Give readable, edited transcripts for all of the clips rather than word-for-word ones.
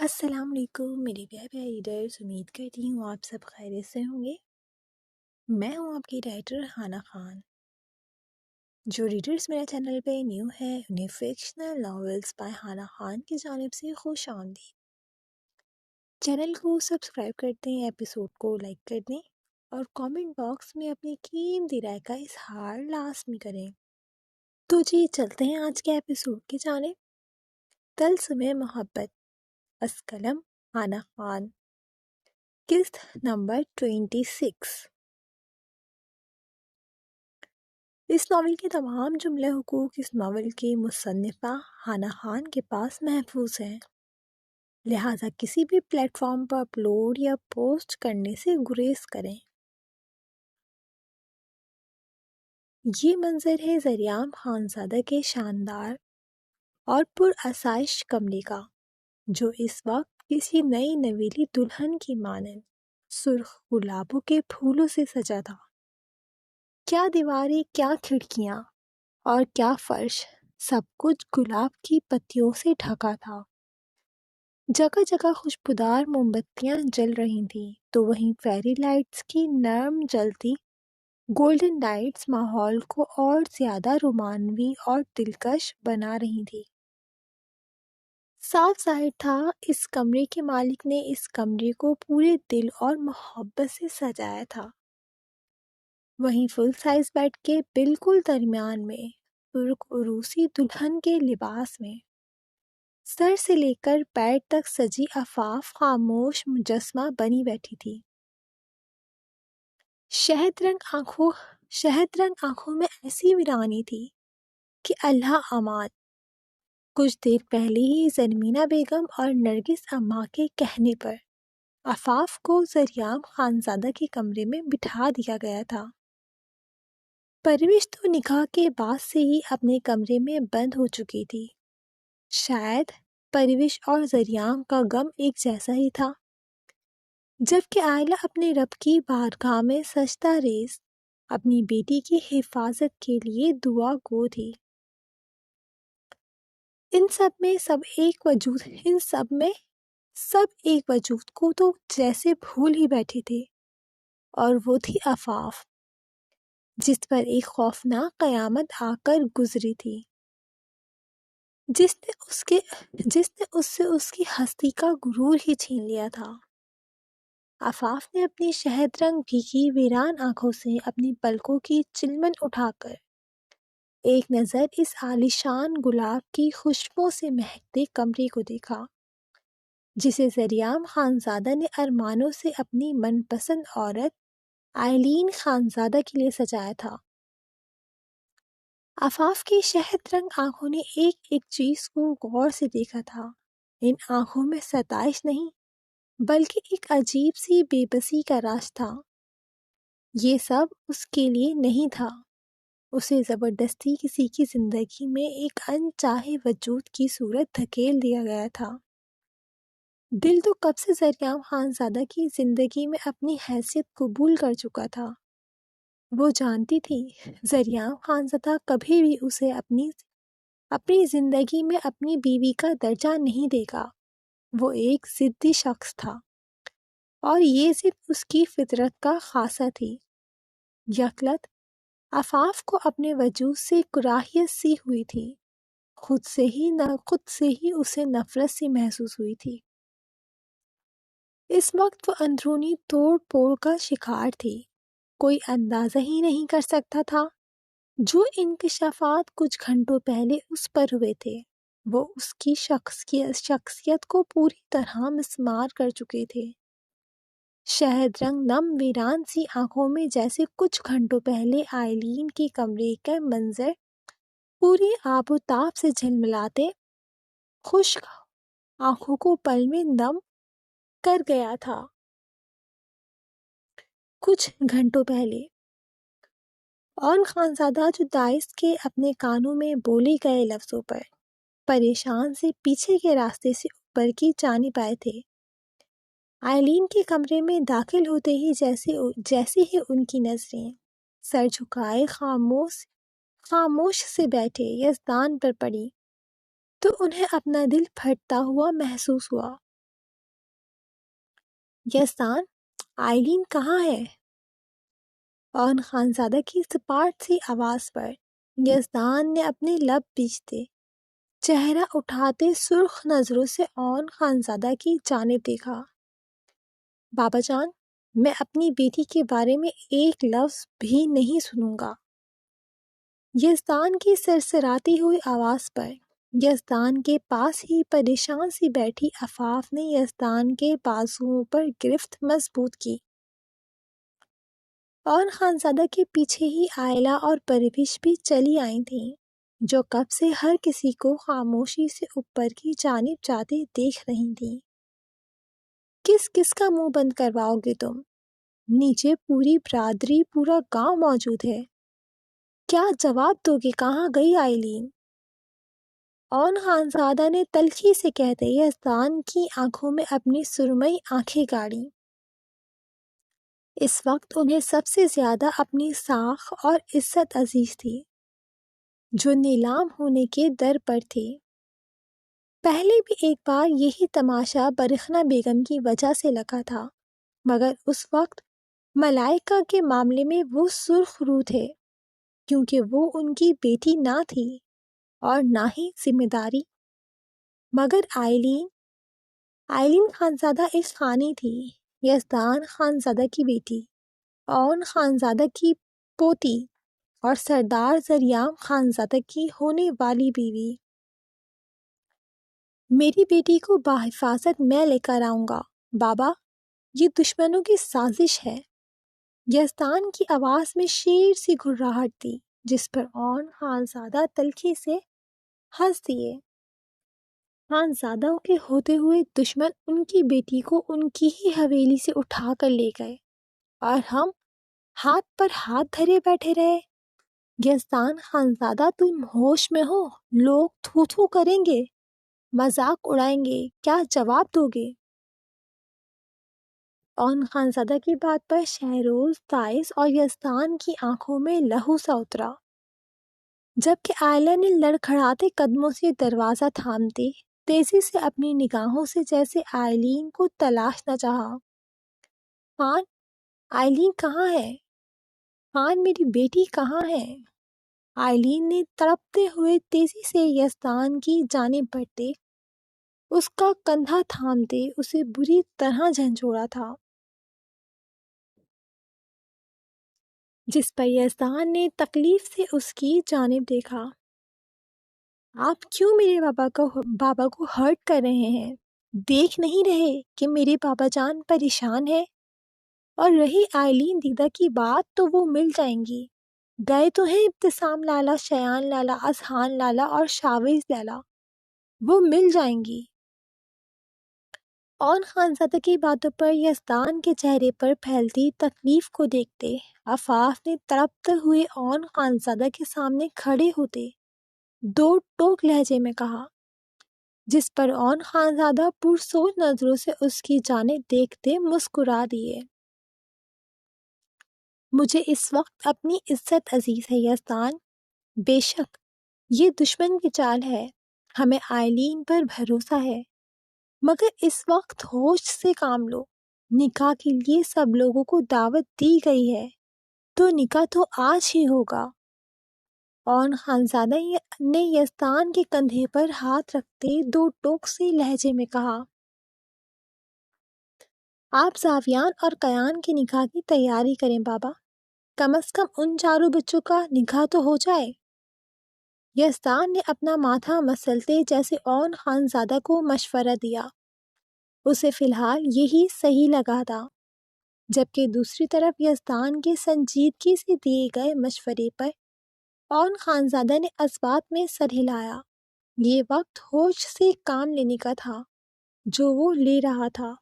السلام علیکم میرے پیارے ریڈرز، امید کرتی ہوں آپ سب خیریت سے ہوں گے۔ میں ہوں آپ کی رائٹر ہانا خان۔ جو ریڈرز میرے چینل پہ نیو ہے انہیں فکشنل ناولز بائی ہانا خان کی جانب سے خوش آمدید۔ چینل کو سبسکرائب کر دیں، ایپیسوڈ کو لائک کر دیں اور کامنٹ باکس میں اپنی قیمتی رائے کا اظہار لازمی کریں۔ تو جی چلتے ہیں آج کے ایپیسوڈ کی جانب۔ طلسم محبت، از قلم ہانا خان، قسط نمبر 26۔ اس ناول کے تمام جملے حقوق اس ناول کی مصنفہ ہانا خان کے پاس محفوظ ہیں، لہٰذا کسی بھی پلیٹ فارم پر اپلوڈ یا پوسٹ کرنے سے گریز کریں۔ یہ منظر ہے زریام خانزادہ کے شاندار اور پرآسائش کمرے کا، جو اس وقت کسی نئی نویلی دلہن کی مانند سرخ گلابوں کے پھولوں سے سجا تھا۔ کیا دیواریں، کیا کھڑکیاں اور کیا فرش، سب کچھ گلاب کی پتیوں سے ڈھکا تھا۔ جگہ جگہ خوشبودار موم بتیاں جل رہی تھیں، تو وہیں فیری لائٹس کی نرم جلتی گولڈن لائٹس ماحول کو اور زیادہ رومانوی اور دلکش بنا رہی تھی۔ صاف ظاہر تھا اس کمرے کے مالک نے اس کمرے کو پورے دل اور محبت سے سجایا تھا۔ وہیں فل سائز بیڈ کے بالکل درمیان میں ترک عروسی دلہن کے لباس میں سر سے لے کر پیر تک سجی عفاف خاموش مجسمہ بنی بیٹھی تھی۔ شہد رنگ آنکھوں میں ایسی ویرانی تھی کہ اللہ امان۔ کچھ دیر پہلے ہی زرمینہ بیگم اور نرگس اماں کے کہنے پر عفاف کو زریام خانزادہ کے کمرے میں بٹھا دیا گیا تھا۔ پروش تو نکاح کے بعد سے ہی اپنے کمرے میں بند ہو چکی تھی۔ شاید پروش اور زریام کا غم ایک جیسا ہی تھا، جبکہ آئلہ اپنے رب کی بارگاہ میں سجدہ ریز اپنی بیٹی کی حفاظت کے لیے دعا گو تھی۔ ان سب ایک وجود کو تو جیسے بھول ہی بیٹھے تھے، اور وہ تھی عفاف، جس پر ایک خوفناک قیامت آ کر گزری تھی، جس نے اس سے اس کی ہستی کا غرور ہی چھین لیا تھا۔ عفاف نے اپنی شہد رنگ بھیگی ویران آنکھوں سے اپنی پلکوں کی چلمن اٹھا کر ایک نظر اس عالیشان گلاب کی خوشبو سے مہکتے کمرے کو دیکھا، جسے زریام خانزادہ نے ارمانوں سے اپنی من پسند عورت آئلین خانزادہ کے لیے سجایا تھا۔ عفاف کی شہد رنگ آنکھوں نے ایک ایک چیز کو غور سے دیکھا تھا۔ ان آنکھوں میں ستائش نہیں، بلکہ ایک عجیب سی بے بسی کا راز تھا۔ یہ سب اس کے لیے نہیں تھا، اسے زبردستی کسی کی زندگی میں ایک انچاہے وجود کی صورت دھکیل دیا گیا تھا۔ دل تو کب سے زریام خانزادہ کی زندگی میں اپنی حیثیت قبول کر چکا تھا۔ وہ جانتی تھی زریام خانزادہ کبھی بھی اسے اپنی زندگی میں اپنی بیوی کا درجہ نہیں دے گا۔ وہ ایک ضدی شخص تھا، اور یہ ضد اس کی فطرت کا خاصہ تھی۔ یکلت عفاف کو اپنے وجود سے کراہیت سی ہوئی تھی، خود سے ہی اسے نفرت سی محسوس ہوئی تھی۔ اس وقت وہ اندرونی توڑ پھوڑ کا شکار تھی۔ کوئی اندازہ ہی نہیں کر سکتا تھا جو انکشافات کچھ گھنٹوں پہلے اس پر ہوئے تھے، وہ اس کی شخصیت کو پوری طرح مسمار کر چکے تھے۔ شہد رنگ نم ویران سی آنکھوں میں جیسے کچھ گھنٹوں پہلے آئلین کے کمرے کا منظر پوری آب و تاب سے جھلملاتے خشک آنکھوں کو پل میں نم کر گیا تھا۔ کچھ گھنٹوں پہلے اون خانزادہ جو دائس کے اپنے کانوں میں بولے گئے لفظوں پر پریشان سے پیچھے کے راستے سے اوپر کی جانب آئے تھے، آئلین کے کمرے میں داخل ہوتے ہی جیسے ہی ان کی نظریں سر جھکائے خاموش سے بیٹھے یزدان پر پڑی، تو انہیں اپنا دل پھٹتا ہوا محسوس ہوا۔ یزدان، آئلین کہاں ہے؟ اون خانزادہ کی سپاٹ سی آواز پر یزدان نے اپنے لب بیچتے، چہرہ اٹھاتے سرخ نظروں سے اون خانزادہ کی جانب دیکھا۔ بابا جان، میں اپنی بیٹی کے بارے میں ایک لفظ بھی نہیں سنوں گا۔ یزدان کی سرسراتی ہوئی آواز پر یزدان کے پاس ہی پریشان سی بیٹھی عفاف نے یزدان کے بازوؤں پر گرفت مضبوط کی۔ اون خانزادہ کے پیچھے ہی آئلہ اور پرویش بھی چلی آئی تھیں، جو کب سے ہر کسی کو خاموشی سے اوپر کی جانب جاتے دیکھ رہی تھیں۔ کس کس کا منہ بند کرواؤ گے تم؟ نیچے پوری برادری، پورا گاؤں موجود ہے، کیا جواب دو گے؟ کہاں گئی آئلین؟ اون خانزادہ نے تلخی سے کہتے یزدان کی آنکھوں میں اپنی سرمئی آنکھیں گاڑی۔ اس وقت انہیں سب سے زیادہ اپنی ساکھ اور عزت عزیز تھی، جو نیلام ہونے کے در پر تھی۔ پہلے بھی ایک بار یہی تماشا برخنا بیگم کی وجہ سے لگا تھا، مگر اس وقت ملائکہ کے معاملے میں وہ سرخ رو تھے، کیونکہ وہ ان کی بیٹی نہ تھی اور نہ ہی ذمہ داری۔ مگر آئلین خانزادہ ایک خانی تھی، یزدان خانزادہ کی بیٹی، اون خانزادہ کی پوتی اور سردار زریام خانزادہ کی ہونے والی بیوی۔ میری بیٹی کو بحفاظت میں لے کر آؤں گا بابا، یہ دشمنوں کی سازش ہے۔ یزدان کی آواز میں شیر سی گھرراہٹ تھی، جس پر اون خانزادہ تلخی سے ہنس دیے۔ خانزادوں کے ہوتے ہوئے دشمن ان کی بیٹی کو ان کی ہی حویلی سے اٹھا کر لے گئے اور ہم ہاتھ پر ہاتھ دھرے بیٹھے رہے۔ یزدان خانزادہ، تم ہوش میں ہو؟ لوگ تھو تھو کریں گے، مذاق اڑائیں گے، کیا جواب دو گے؟ اون خانزادہ کی بات پر شہروز، تائس اور یزدان کی آنکھوں میں لہو سا اترا، جبکہ آئلہ نے لڑکھڑاتے قدموں سے دروازہ تھامتے تیزی سے اپنی نگاہوں سے جیسے آئلین کو تلاشنا چاہا۔ خان، آئلین کہاں ہے؟ خان، میری بیٹی کہاں ہے؟ آئلین نے تڑپتے ہوئے تیزی سے یزدان کی جانب بڑھتے اس کا کندھا تھامتے اسے بری طرح جھنجھوڑا تھا، جس پر یزدان نے تکلیف سے اس کی جانب دیکھا۔ آپ کیوں میرے بابا کو ہرٹ کر رہے ہیں؟ دیکھ نہیں رہے کہ میرے بابا جان پریشان ہے؟ اور رہی آئلین دیدہ کی بات، تو وہ مل جائیں گی۔ گئے تو ہیں ابتسام لالا، شیان لالا، اذہان لالا اور شاویز لالا، وہ مل جائیں گی۔ اون خانزادہ کی باتوں پر یزدان کے چہرے پر پھیلتی تکلیف کو دیکھتے عفاف نے تڑپتے ہوئے اون خانزادہ کے سامنے کھڑے ہوتے دو ٹوک لہجے میں کہا، جس پر اون خانزادہ پرسوچ نظروں سے اس کی جانب دیکھتے مسکرا دیے۔ مجھے اس وقت اپنی عزت عزیز ہے یزدان، بے شک یہ دشمن کی چال ہے، ہمیں آئلین پر بھروسہ ہے، مگر اس وقت ہوش سے کام لو۔ نکاح کے لیے سب لوگوں کو دعوت دی گئی ہے، تو نکاح تو آج ہی ہوگا۔ اون خانزادہ نے یزدان کے کندھے پر ہاتھ رکھتے دو ٹوک سے لہجے میں کہا، آپ زاویان اور قیان کے نکاح کی تیاری کریں بابا، کم از کم ان چاروں بچوں کا نکاح تو ہو جائے۔ یزدان نے اپنا ماتھا مسلتے جیسے اون خانزادہ کو مشورہ دیا، اسے فی الحال یہی صحیح لگا تھا، جبکہ دوسری طرف یزدان کے سنجیدگی سے دیے گئے مشورے پر اون خانزادہ نے اسبات میں سر ہلایا۔ یہ وقت ہوش سے کام لینے کا تھا جو وہ لے رہا تھا۔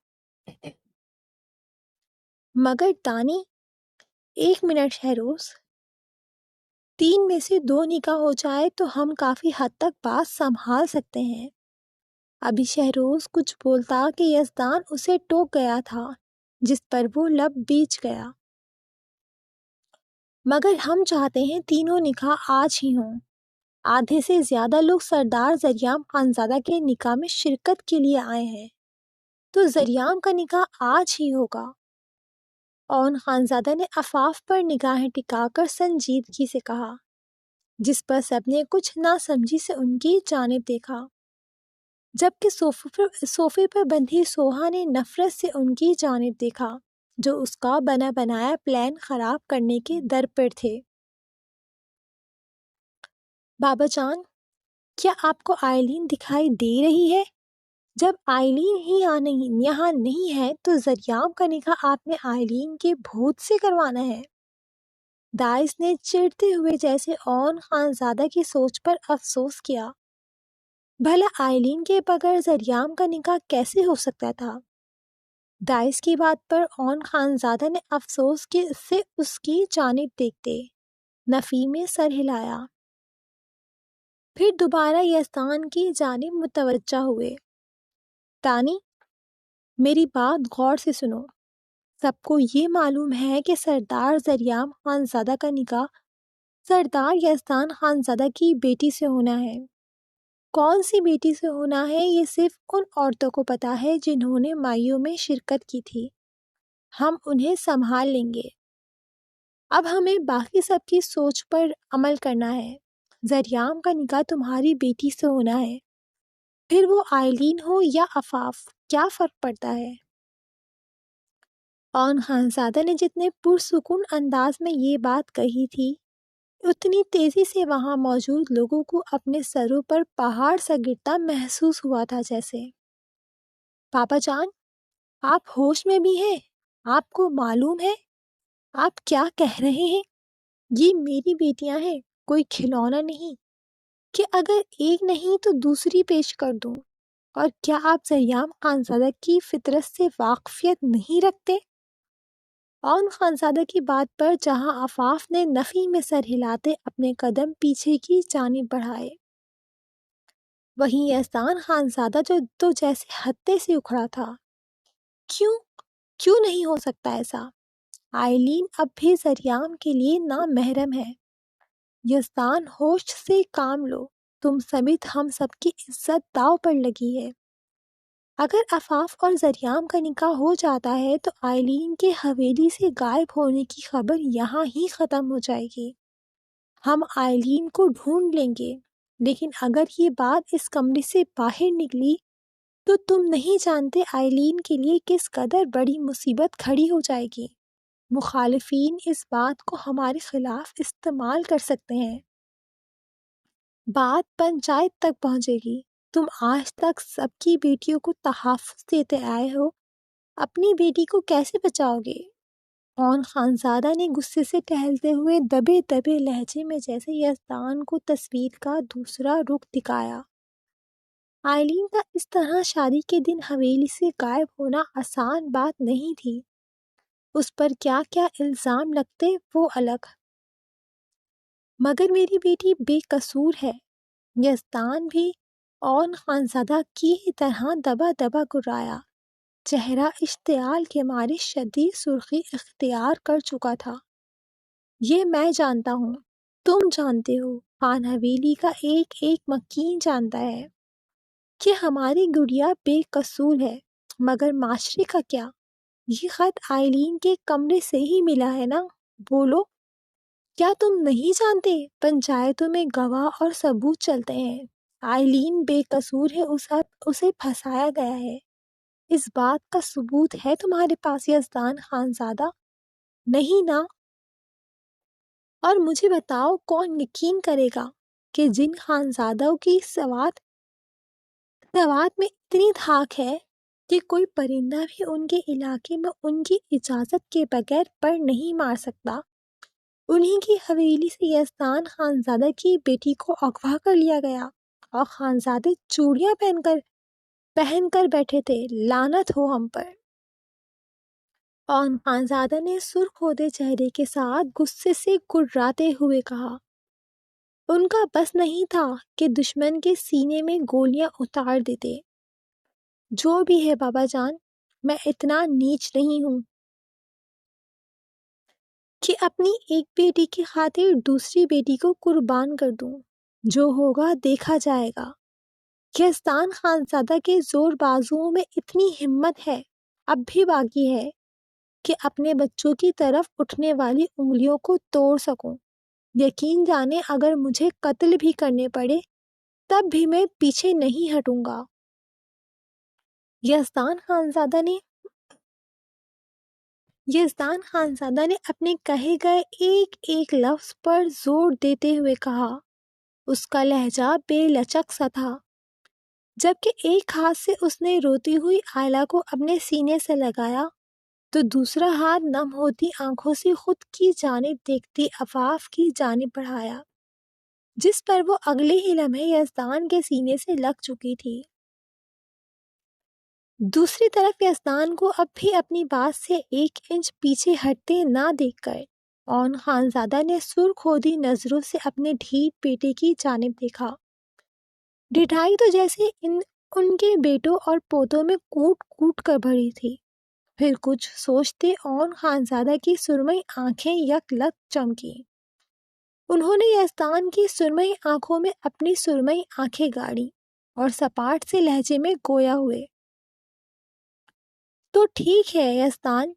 مگر دانی، ایک منٹ شہروز، 3 میں سے 2 نکاح ہو جائے تو ہم کافی حد تک بات سنبھال سکتے ہیں۔ ابھی شہروز کچھ بولتا کہ یزدان اسے ٹوک گیا تھا، جس پر وہ لب بیچ گیا۔ مگر ہم چاہتے ہیں تینوں نکاح آج ہی ہوں۔ آدھے سے زیادہ لوگ سردار زریام خانزادہ کے نکاح میں شرکت کے لیے آئے ہیں، تو زریام کا نکاح آج ہی ہوگا۔ اون خانزادہ نے عفاف پر نگاہیں ٹکا کر سنجیدگی سے کہا، جس پر سب نے کچھ ناسمجھی سے ان کی جانب دیکھا، جبکہ صوفے پر بندھی سوہا نے نفرت سے ان کی جانب دیکھا، جو اس کا بنا بنایا پلان خراب کرنے کے در پر تھے۔ بابا جان، کیا آپ کو آئلین دکھائی دے رہی ہے؟ جب آئلین ہی یہاں نہیں ہے تو زریام کا نکاح آپ نے آئلین کے بھوت سے کروانا ہے۔ دائس نے چڑھتے ہوئے جیسے اون خانزادہ کی سوچ پر افسوس کیا۔ بھلا آئلین کے بغیر زریام کا نکاح کیسے ہو سکتا تھا؟ دائس کی بات پر اون خانزادہ نے افسوس سے اس کی جانب دیکھتے نفی میں سر ہلایا، پھر دوبارہ یزدان کی جانب متوجہ ہوئے۔ تانی، میری بات غور سے سنو۔ سب کو یہ معلوم ہے کہ سردار زریام خانزادہ کا نکاح سردار یزدان خانزادہ کی بیٹی سے ہونا ہے۔ کون سی بیٹی سے ہونا ہے یہ صرف ان عورتوں کو پتا ہے جنہوں نے مائیوں میں شرکت کی تھی۔ ہم انہیں سنبھال لیں گے۔ اب ہمیں باقی سب کی سوچ پر عمل کرنا ہے۔ زریام کا نکاح تمہاری بیٹی سے ہونا ہے، پھر وہ آئلین ہو یا عفاف، کیا فرق پڑتا ہے؟ اون خانزادہ نے جتنے پرسکون انداز میں یہ بات کہی تھی، اتنی تیزی سے وہاں موجود لوگوں کو اپنے سروں پر پہاڑ سا گرتا محسوس ہوا تھا جیسے۔ پاپا جان، آپ ہوش میں بھی ہیں؟ آپ کو معلوم ہے آپ کیا کہہ رہے ہیں؟ یہ میری بیٹیاں ہیں، کوئی کھلونا نہیں کہ اگر ایک نہیں تو دوسری پیش کر دوں۔ اور کیا آپ زریام خانزادہ کی فطرت سے واقفیت نہیں رکھتے؟ اون خانزادہ کی بات پر جہاں عفاف نے نفی میں سر ہلاتے اپنے قدم پیچھے کی جانب بڑھائے، وہیں یزدان خانزادہ جو تو جیسے ہتے سے اکھڑا تھا۔ کیوں نہیں ہو سکتا ایسا؟ آئلین اب بھی زریام کے لیے نامحرم ہے۔ یزدان، ہوش سے کام لو، تم سمیت ہم سب کی عزت داؤ پر لگی ہے۔ اگر عفاف اور زریام کا نکاح ہو جاتا ہے تو آئلین کے حویلی سے غائب ہونے کی خبر یہاں ہی ختم ہو جائے گی۔ ہم آئلین کو ڈھونڈ لیں گے، لیکن اگر یہ بات اس کمرے سے باہر نکلی تو تم نہیں جانتے آئلین کے لیے کس قدر بڑی مصیبت کھڑی ہو جائے گی۔ مخالفین اس بات کو ہمارے خلاف استعمال کر سکتے ہیں۔ بات پنچایت تک پہنچے گی۔ تم آج تک سب کی بیٹیوں کو تحفظ دیتے آئے ہو، اپنی بیٹی کو کیسے بچاؤ گے؟ اون خانزادہ نے غصے سے ٹہلتے ہوئے دبے دبے لہجے میں جیسے یزدان کو تصویر کا دوسرا رخ دکھایا۔ آئلین کا اس طرح شادی کے دن حویلی سے غائب ہونا آسان بات نہیں تھی۔ اس پر کیا کیا الزام لگتے وہ الگ، مگر میری بیٹی بے قصور ہے۔ یزدان بھی اون خانزادہ کی ہی طرح دبا دبا گرایا، چہرہ اشتعال کے مارے شدید سرخی اختیار کر چکا تھا۔ یہ میں جانتا ہوں، تم جانتے ہو، خان حویلی کا ایک ایک مکین جانتا ہے کہ ہماری گڑیا بے قصور ہے، مگر معاشرے کا کیا؟ یہ خط آئلین کے کمرے سے ہی ملا ہے نا؟ بولو، کیا تم نہیں جانتے؟ پنچایتوں میں گواہ اور ثبوت چلتے ہیں، آئلین بے قصور ہے، اسے پھنسایا گیا ہے۔ اس بات کا ثبوت ہے تمہارے پاس یزدان خانزادہ؟ نہیں نا؟ اور مجھے بتاؤ کون یقین کرے گا کہ جن خانزادوں کی سوات میں اتنی دھاک ہے کہ کوئی پرندہ بھی ان کے علاقے میں ان کی اجازت کے بغیر پر نہیں مار سکتا، انہی کی حویلی سے یزدان خانزادہ کی بیٹی کو اغوا کر لیا گیا اور خانزادے چوڑیاں پہن کر بیٹھے تھے، لعنت ہو ہم پر۔ اون خانزادہ نے سرخ ہودے چہرے کے ساتھ غصے سے گڑراتے ہوئے کہا، ان کا بس نہیں تھا کہ دشمن کے سینے میں گولیاں اتار دیتے۔ جو بھی ہے بابا جان، میں اتنا نیچ نہیں ہوں کہ اپنی ایک بیٹی کی خاطر دوسری بیٹی کو قربان کر دوں۔ جو ہوگا دیکھا جائے گا۔ یزدان خانزادہ کے زور بازوؤں میں اتنی ہمت ہے، اب بھی باقی ہے، کہ اپنے بچوں کی طرف اٹھنے والی انگلیوں کو توڑ سکوں۔ یقین جانے اگر مجھے قتل بھی کرنے پڑے تب بھی میں پیچھے نہیں ہٹوں گا۔ یزدان خانزادہ نے اپنے کہے گئے ایک ایک لفظ پر زور دیتے ہوئے کہا۔ اس کا لہجہ بے لچک سا تھا۔ جبکہ ایک ہاتھ سے اس نے روتی ہوئی آئلہ کو اپنے سینے سے لگایا تو دوسرا ہاتھ نم ہوتی آنکھوں سے خود کی جانب دیکھتی عفاف کی جانب بڑھایا، جس پر وہ اگلے ہی لمحے یزدان کے سینے سے لگ چکی تھی۔ دوسری طرف یزدان کو اب بھی اپنی بات سے 1 انچ پیچھے ہٹتے نہ دیکھ کر اون خانزادہ نے سرخ کھودی نظروں سے اپنے ڈھیٹ بیٹے کی جانب دیکھا۔ ڈھٹائی تو جیسے ان کے بیٹوں اور پوتوں میں کوٹ کوٹ کر بھری تھی۔ پھر کچھ سوچتے اون خانزادہ کی سرمئی آنکھیں یک لک چمکی۔ انہوں نے یزدان کی سرمئی آنکھوں میں اپنی سرمئی آنکھیں گاڑی اور سپاٹ سے لہجے میں گویا ہوئے۔ تو ٹھیک ہے یزدان،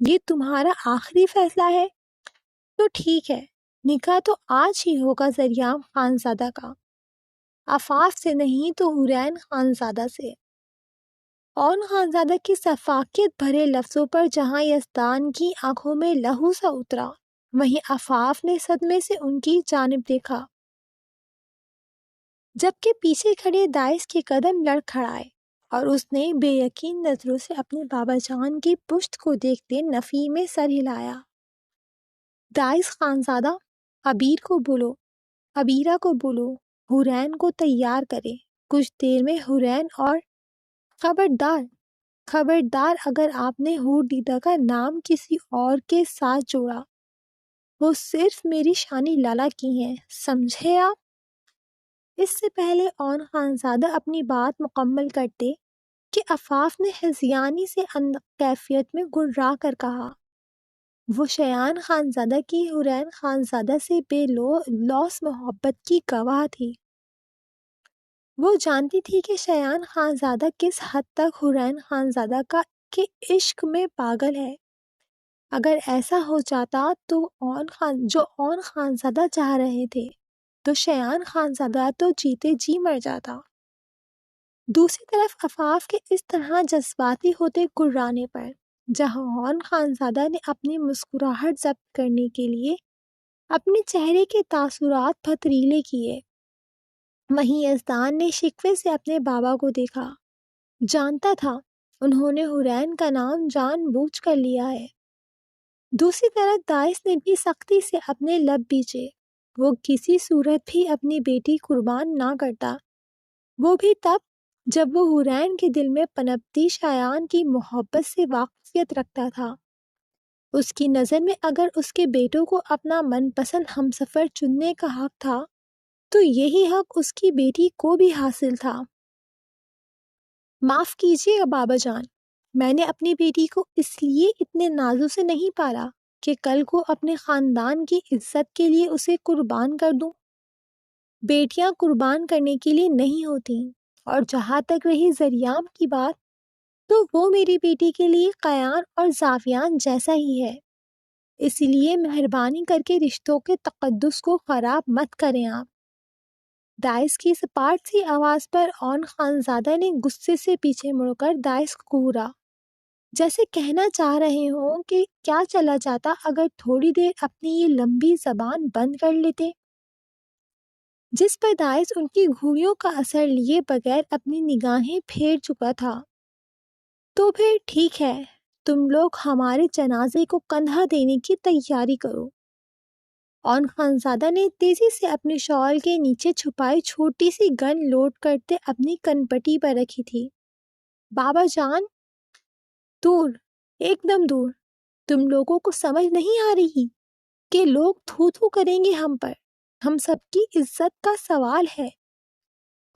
یہ تمہارا آخری فیصلہ ہے؟ تو ٹھیک ہے، نکاح تو آج ہی ہوگا ذریعہ خانزادہ کا، عفاف سے نہیں تو حورین خانزادہ سے۔ اون خانزادہ کی سفاکیت بھرے لفظوں پر جہاں یزدان کی آنکھوں میں لہو سا اترا، وہیں عفاف نے صدمے سے ان کی جانب دیکھا، جبکہ پیچھے کھڑے دائس کے قدم لڑکھڑائے اور اس نے بے یقین نظروں سے اپنے بابا جان کی پشت کو دیکھتے نفی میں سر ہلایا۔ دائس خانزادہ، عبیرہ کو بولو حورین کو تیار کرے، کچھ دیر میں حورین، اور خبردار اگر آپ نے حور دیدہ کا نام کسی اور کے ساتھ جوڑا، وہ صرف میری شانی لالا کی ہیں، سمجھے آپ؟ اس سے پہلے اون خانزادہ اپنی بات مکمل کرتے کہ عفاف نے ہذیانی سے کیفیت میں گررا کر کہا۔ وہ شیان خانزادہ کی حورین خانزادہ سے بے لوث محبت کی گواہ تھی۔ وہ جانتی تھی کہ شیان خانزادہ کس حد تک حورین خانزادہ کے عشق میں پاگل ہے۔ اگر ایسا ہو جاتا تو جو اون خانزادہ چاہ رہے تھے تو شیان خانزادہ تو جیتے جی مر جاتا۔ دوسری طرف عفاف کے اس طرح جذباتی ہوتے گرانے پر جہاں اون خانزادہ نے اپنی مسکراہٹ ضبط کرنے کے لیے اپنے چہرے کے تاثرات پھتریلے کیے، وہیں یزدان نے شکوے سے اپنے بابا کو دیکھا۔ جانتا تھا انہوں نے حورین کا نام جان بوجھ کر لیا ہے۔ دوسری طرف دائس نے بھی سختی سے اپنے لب بیچے۔ وہ کسی صورت بھی اپنی بیٹی قربان نہ کرتا، وہ بھی تب جب وہ حورین کے دل میں پنپتی شایان کی محبت سے واقفیت رکھتا تھا۔ اس کی نظر میں اگر اس کے بیٹوں کو اپنا من پسند ہمسفر چننے کا حق تھا تو یہی حق اس کی بیٹی کو بھی حاصل تھا۔ معاف کیجیے گا بابا جان، میں نے اپنی بیٹی کو اس لیے اتنے نازوں سے نہیں پالا کہ کل کو اپنے خاندان کی عزت کے لیے اسے قربان کر دوں۔ بیٹیاں قربان کرنے کے لیے نہیں ہوتی، اور جہاں تک رہی زریام کی بات، تو وہ میری بیٹی کے لیے قیان اور زاویان جیسا ہی ہے۔ اس لیے مہربانی کر کے رشتوں کے تقدس کو خراب مت کریں آپ۔ دائس کی سپاٹ سی آواز پر اون خانزادہ نے غصے سے پیچھے مڑ کر دائس کو گھورا، جیسے کہنا چاہ رہے ہوں کہ کیا چلا جاتا اگر تھوڑی دیر اپنی یہ لمبی زبان بند کر لیتے، جس پر دائس ان کی گھوڑیوں کا اثر لیے بغیر اپنی نگاہیں پھیر چکا تھا۔ تو پھر ٹھیک ہے، تم لوگ ہمارے جنازے کو کندھا دینے کی تیاری کرو۔ اون خانزادہ نے تیزی سے اپنے شال کے نیچے چھپائی چھوٹی سی گن لوڈ کرتے اپنی کنپٹی پر رکھی تھی۔ بابا جان، دور، ایک دم دور، تم لوگوں کو سمجھ نہیں آ رہی کہ لوگ تھو تھو کریں گے ہم پر، ہم سب کی عزت کا سوال ہے۔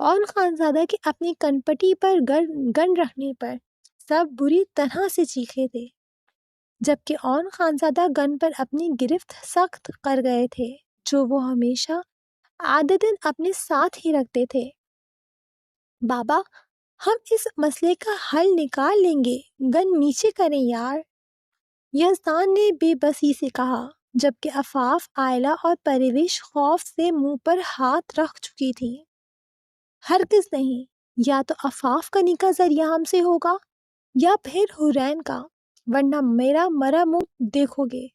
اون خانزادہ کے اپنی کنپٹی پر گن رکھنے پر سب بری طرح سے چیخے تھے، جبکہ اون خانزادہ گن پر اپنی گرفت سخت کر گئے تھے جو وہ ہمیشہ عادتاً اپنے ساتھ ہی رکھتے تھے۔ بابا ہم اس مسئلے کا حل نکال لیں گے، گن نیچے کریں یار، یزدان نے بے بسی سے کہا، جبکہ عفاف، آئلہ اور پرویش خوف سے منہ پر ہاتھ رکھ چکی تھی۔ ہرگز نہیں، یا تو عفاف کا نکاح ذریعہ ہم سے ہوگا یا پھر حورین کا، ورنہ میرا مرا منہ دیکھو گے۔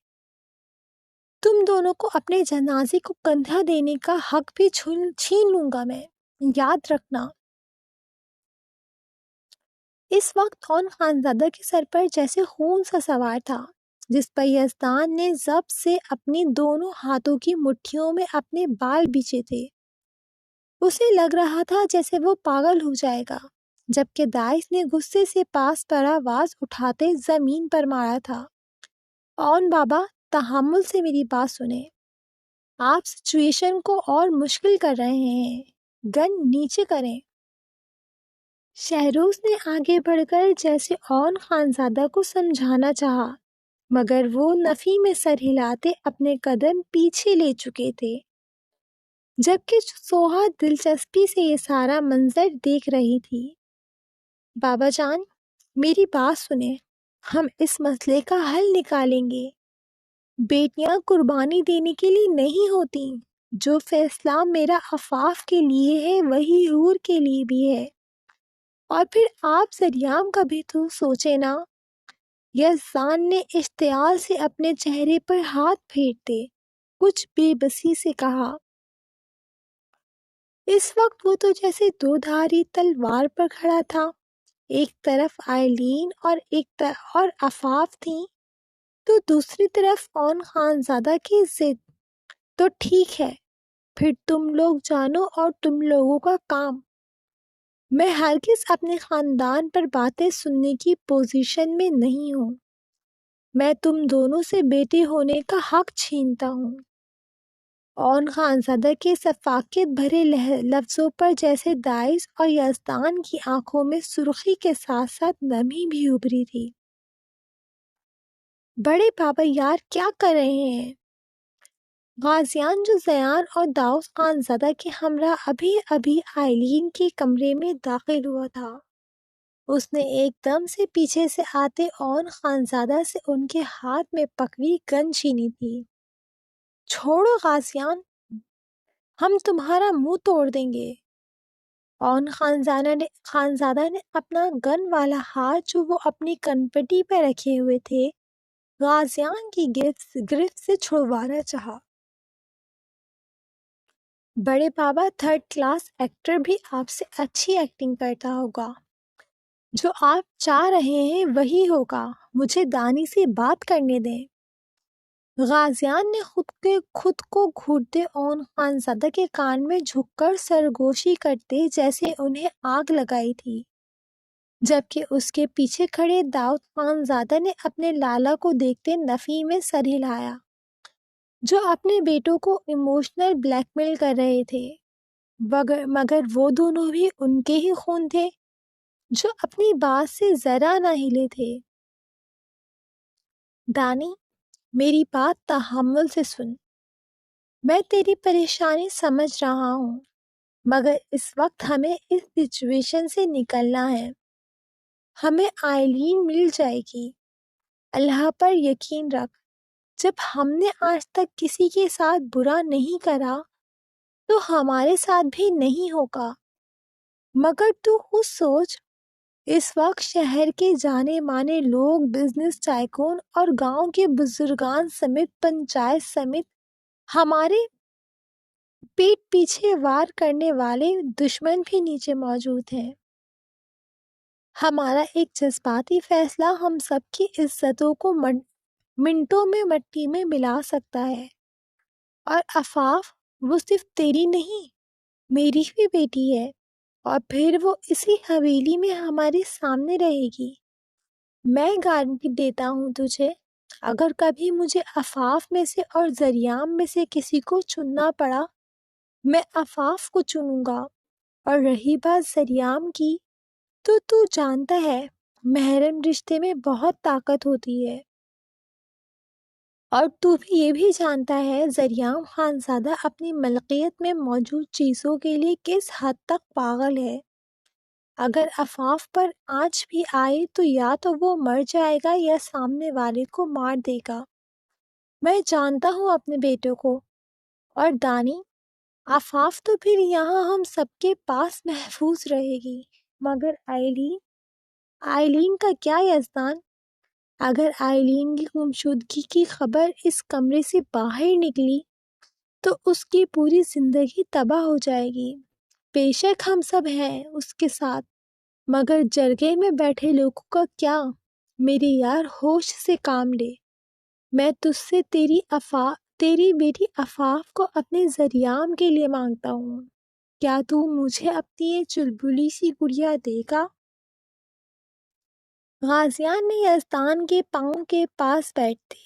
تم دونوں کو اپنے جنازے کو کندھا دینے کا حق بھی چھین لوں گا میں، یاد رکھنا۔ اس وقت اون خانزادہ کے سر پر جیسے خون سا سوار تھا، جس پر یزدان نے ضبط سے اپنی دونوں ہاتھوں کی مٹھیوں میں اپنے بال بیچے تھے۔ اسے لگ رہا تھا جیسے وہ پاگل ہو جائے گا، جبکہ دائس نے غصے سے پاس پر آواز اٹھاتے زمین پر مارا تھا۔ اون بابا، تحمل سے میری بات سنیں، آپ سچویشن کو اور مشکل کر رہے ہیں، گن نیچے کریں۔ شہروز نے آگے بڑھ کر جیسے اون خانزادہ کو سمجھانا چاہا، مگر وہ نفی میں سر ہلاتے اپنے قدم پیچھے لے چکے تھے، جبکہ سوہا دلچسپی سے یہ سارا منظر دیکھ رہی تھی۔ بابا جان، میری بات سنیں، ہم اس مسئلے کا حل نکالیں گے۔ بیٹیاں قربانی دینے کے لیے نہیں ہوتی، جو فیصلہ میرا عفاف کے لیے ہے وہی حور کے لیے بھی ہے۔ اور پھر آپ ذریعام کا بھی تو سوچے نا۔ یزدان نے اشتعال سے اپنے چہرے پر ہاتھ پھیرتے کچھ بے بسی سے کہا۔ اس وقت وہ تو جیسے دو دھاری تلوار پر کھڑا تھا، ایک طرف آئلین اور عفاف تھیں، تو دوسری طرف اون خانزادہ کی ضد۔ تو ٹھیک ہے، پھر تم لوگ جانو اور تم لوگوں کا کام۔ میں ہرگز اپنے خاندان پر باتیں سننے کی پوزیشن میں نہیں ہوں۔ میں تم دونوں سے بیٹے ہونے کا حق چھینتا ہوں۔ اون خانزادہ کے سفاکت بھرے لفظوں پر جیسے دائس اور یزدان کی آنکھوں میں سرخی کے ساتھ ساتھ نمی بھی ابھری تھی۔ بڑے بابا یار کیا کر رہے ہیں؟ غازیان جو زیان اور داؤس خانزادہ کے ہمراہ ابھی ابھی آئلین کے کمرے میں داخل ہوا تھا، اس نے ایک دم سے پیچھے سے آتے اون خانزادہ سے ان کے ہاتھ میں پکڑی گن چھینی تھی۔ چھوڑو غازیان، ہم تمہارا منہ توڑ دیں گے۔ اون خانزادہ نے اپنا گن والا ہاتھ جو وہ اپنی کنپٹی پہ رکھے ہوئے تھے غازیان کی گرفت سے چھڑوانا چاہا۔ بڑے بابا، تھرڈ کلاس ایکٹر بھی آپ سے اچھی ایکٹنگ کرتا ہوگا، جو آپ چاہ رہے ہیں وہی ہوگا، مجھے دانی سے بات کرنے دیں۔ غازیان نے خود کو گھوٹتے اون خانزادہ کے کان میں جھک کر سرگوشی کرتے جیسے انہیں آگ لگائی تھی، جبکہ اس کے پیچھے کھڑے داؤد خانزادہ نے اپنے لالا کو دیکھتے نفی میں سر ہلایا، جو اپنے بیٹوں کو ایموشنل بلیک میل کر رہے تھے، مگر وہ دونوں بھی ان کے ہی خون تھے جو اپنی بات سے ذرا نہ ہلے تھے۔ دانی، میری بات تحمل سے سن، میں تیری پریشانی سمجھ رہا ہوں، مگر اس وقت ہمیں اس سچویشن سے نکلنا ہے۔ ہمیں آئلین مل جائے گی، اللہ پر یقین رکھ۔ جب ہم نے آج تک کسی کے ساتھ برا نہیں کرا تو ہمارے ساتھ بھی نہیں ہوگا، مگر تو خود سوچ، اس وقت شہر کے جانے مانے لوگ، بزنس ٹائکون اور گاؤں کے بزرگان سمیت پنچایت سمیت ہمارے پیٹ پیچھے وار کرنے والے دشمن بھی نیچے موجود ہیں۔ ہمارا ایک جذباتی فیصلہ ہم سب کی عزتوں کو منٹوں میں مٹی میں ملا سکتا ہے۔ اور عفاف، وہ صرف تیری نہیں، میری بھی بیٹی ہے، اور پھر وہ اسی حویلی میں ہمارے سامنے رہے گی۔ میں گارنٹی دیتا ہوں تجھے، اگر کبھی مجھے عفاف میں سے اور ذریعام میں سے کسی کو چننا پڑا، میں عفاف کو چنوں گا۔ اور رہی بات ذریعام کی، تو جانتا ہے محرم رشتے میں بہت طاقت ہوتی ہے، اور تو بھی یہ بھی جانتا ہے ذریعام خانزادہ اپنی ملکیت میں موجود چیزوں کے لیے کس حد تک پاگل ہے۔ اگر عفاف پر آنچ بھی آئے تو یا تو وہ مر جائے گا یا سامنے والے کو مار دے گا۔ میں جانتا ہوں اپنے بیٹوں کو، اور دانی عفاف تو پھر یہاں ہم سب کے پاس محفوظ رہے گی، مگر آئلین کا کیا یزدان؟ اگر آئلین کی گمشدگی کی خبر اس کمرے سے باہر نکلی تو اس کی پوری زندگی تباہ ہو جائے گی۔ بے شک ہم سب ہیں اس کے ساتھ، مگر جرگے میں بیٹھے لوگوں کا کیا؟ میرے یار ہوش سے کام لے، میں تجھ سے تیری بیٹی عفاف کو اپنے ذریعام کے لیے مانگتا ہوں، کیا تو مجھے اپنی یہ چلبلی سی گڑیا دے گا؟ غازیان نے یزدان کے پاؤں کے پاس بیٹھتے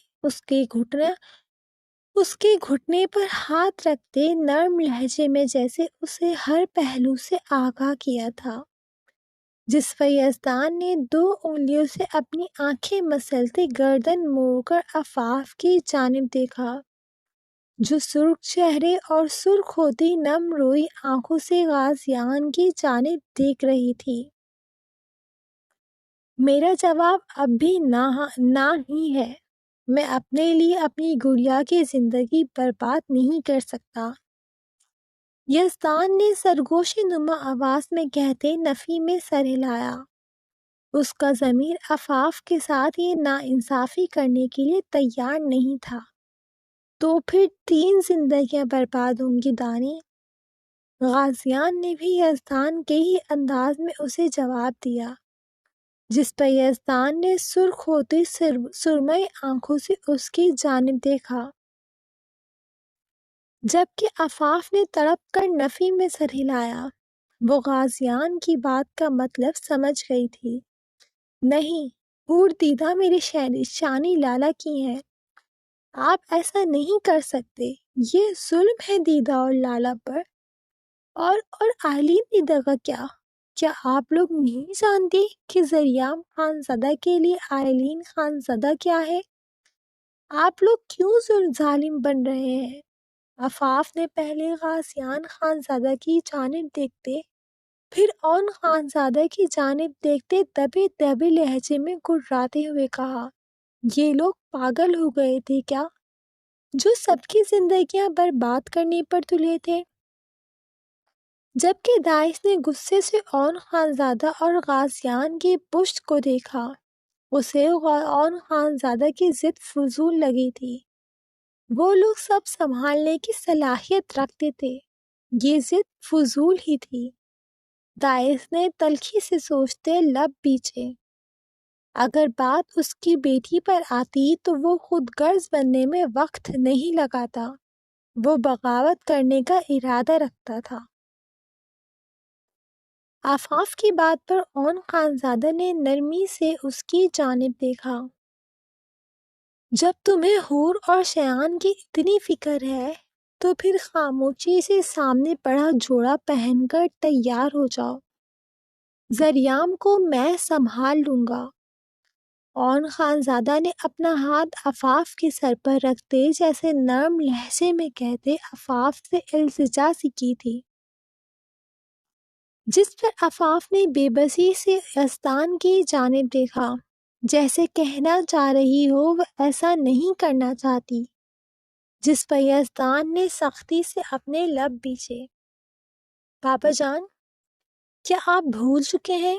اس کے گھٹنے پر ہاتھ رکھتے نرم لہجے میں جیسے اسے ہر پہلو سے آگاہ کیا تھا، جس پر یزدان نے 2 انگلیوں سے اپنی آنکھیں مسلتے گردن موڑ کر عفاف کی جانب دیکھا، جو سرخ چہرے اور سرخ ہوتی نم روئی آنکھوں سے غازیان کی جانب دیکھ رہی تھی۔ میرا جواب اب بھی نہ ہی ہے، میں اپنے لیے اپنی گڑیا کی زندگی برباد نہیں کر سکتا، یزدان نے سرگوشی نما آواز میں کہتے نفی میں سر ہلایا۔ اس کا ضمیر عفاف کے ساتھ یہ ناانصافی کرنے کے لیے تیار نہیں تھا۔ تو پھر 3 زندگیاں برباد ہوں گی دانی؟ غازیان نے بھی یزدان کے ہی انداز میں اسے جواب دیا، جس پر یزدان نے سرخ ہوتی سرمئی آنکھوں سے اس کی جانب دیکھا، جبکہ عفاف نے تڑپ کر نفی میں سر ہلایا۔ وہ غازیان کی بات کا مطلب سمجھ گئی تھی۔ نہیں، حور دیدہ میرے شانی لالا کی ہیں، آپ ایسا نہیں کر سکتے، یہ ظلم ہے دیدہ اور لالا پر۔ اور آئلین دیدہ کا کیا آپ لوگ نہیں جانتے کہ ذریعام خانزادہ کے لیے آئلین خانزادہ کیا ہے؟ آپ لوگ کیوں ظالم بن رہے ہیں؟ عفاف نے پہلے غازیان خانزادہ کی جانب دیکھتے پھر اون خانزادہ کی جانب دیکھتے دبے دبے لہجے میں گڑراتے ہوئے کہا، یہ لوگ پاگل ہو گئے تھے کیا، جو سب کی زندگیاں برباد کرنے پر تلے تھے؟ جبکہ داعش نے غصے سے اون خانزادہ اور غازیان کی پشت کو دیکھا، اسے اون خانزادہ کی ضد فضول لگی تھی۔ وہ لوگ سب سنبھالنے کی صلاحیت رکھتے تھے، یہ ضد فضول ہی تھی۔ داعش نے تلخی سے سوچتے لب بیچے، اگر بات اس کی بیٹی پر آتی تو وہ خود غرض بننے میں وقت نہیں لگاتا، وہ بغاوت کرنے کا ارادہ رکھتا تھا۔ عفاف کی بات پر اون خانزادہ نے نرمی سے اس کی جانب دیکھا، جب تمہیں حور اور شیان کی اتنی فکر ہے تو پھر خاموشی سے سامنے پڑا جوڑا پہن کر تیار ہو جاؤ، ذریعام کو میں سنبھال لوں گا۔ اون خانزادہ نے اپنا ہاتھ عفاف کے سر پر رکھتے جیسے نرم لہجے میں کہتے عفاف سے التجا سی کی تھی، جس پر عفاف نے بے بسی سے یزدان کی جانب دیکھا، جیسے کہنا چاہ رہی ہو وہ ایسا نہیں کرنا چاہتی، جس پر یزدان نے سختی سے اپنے لب بیچے۔ بابا جان، کیا آپ بھول چکے ہیں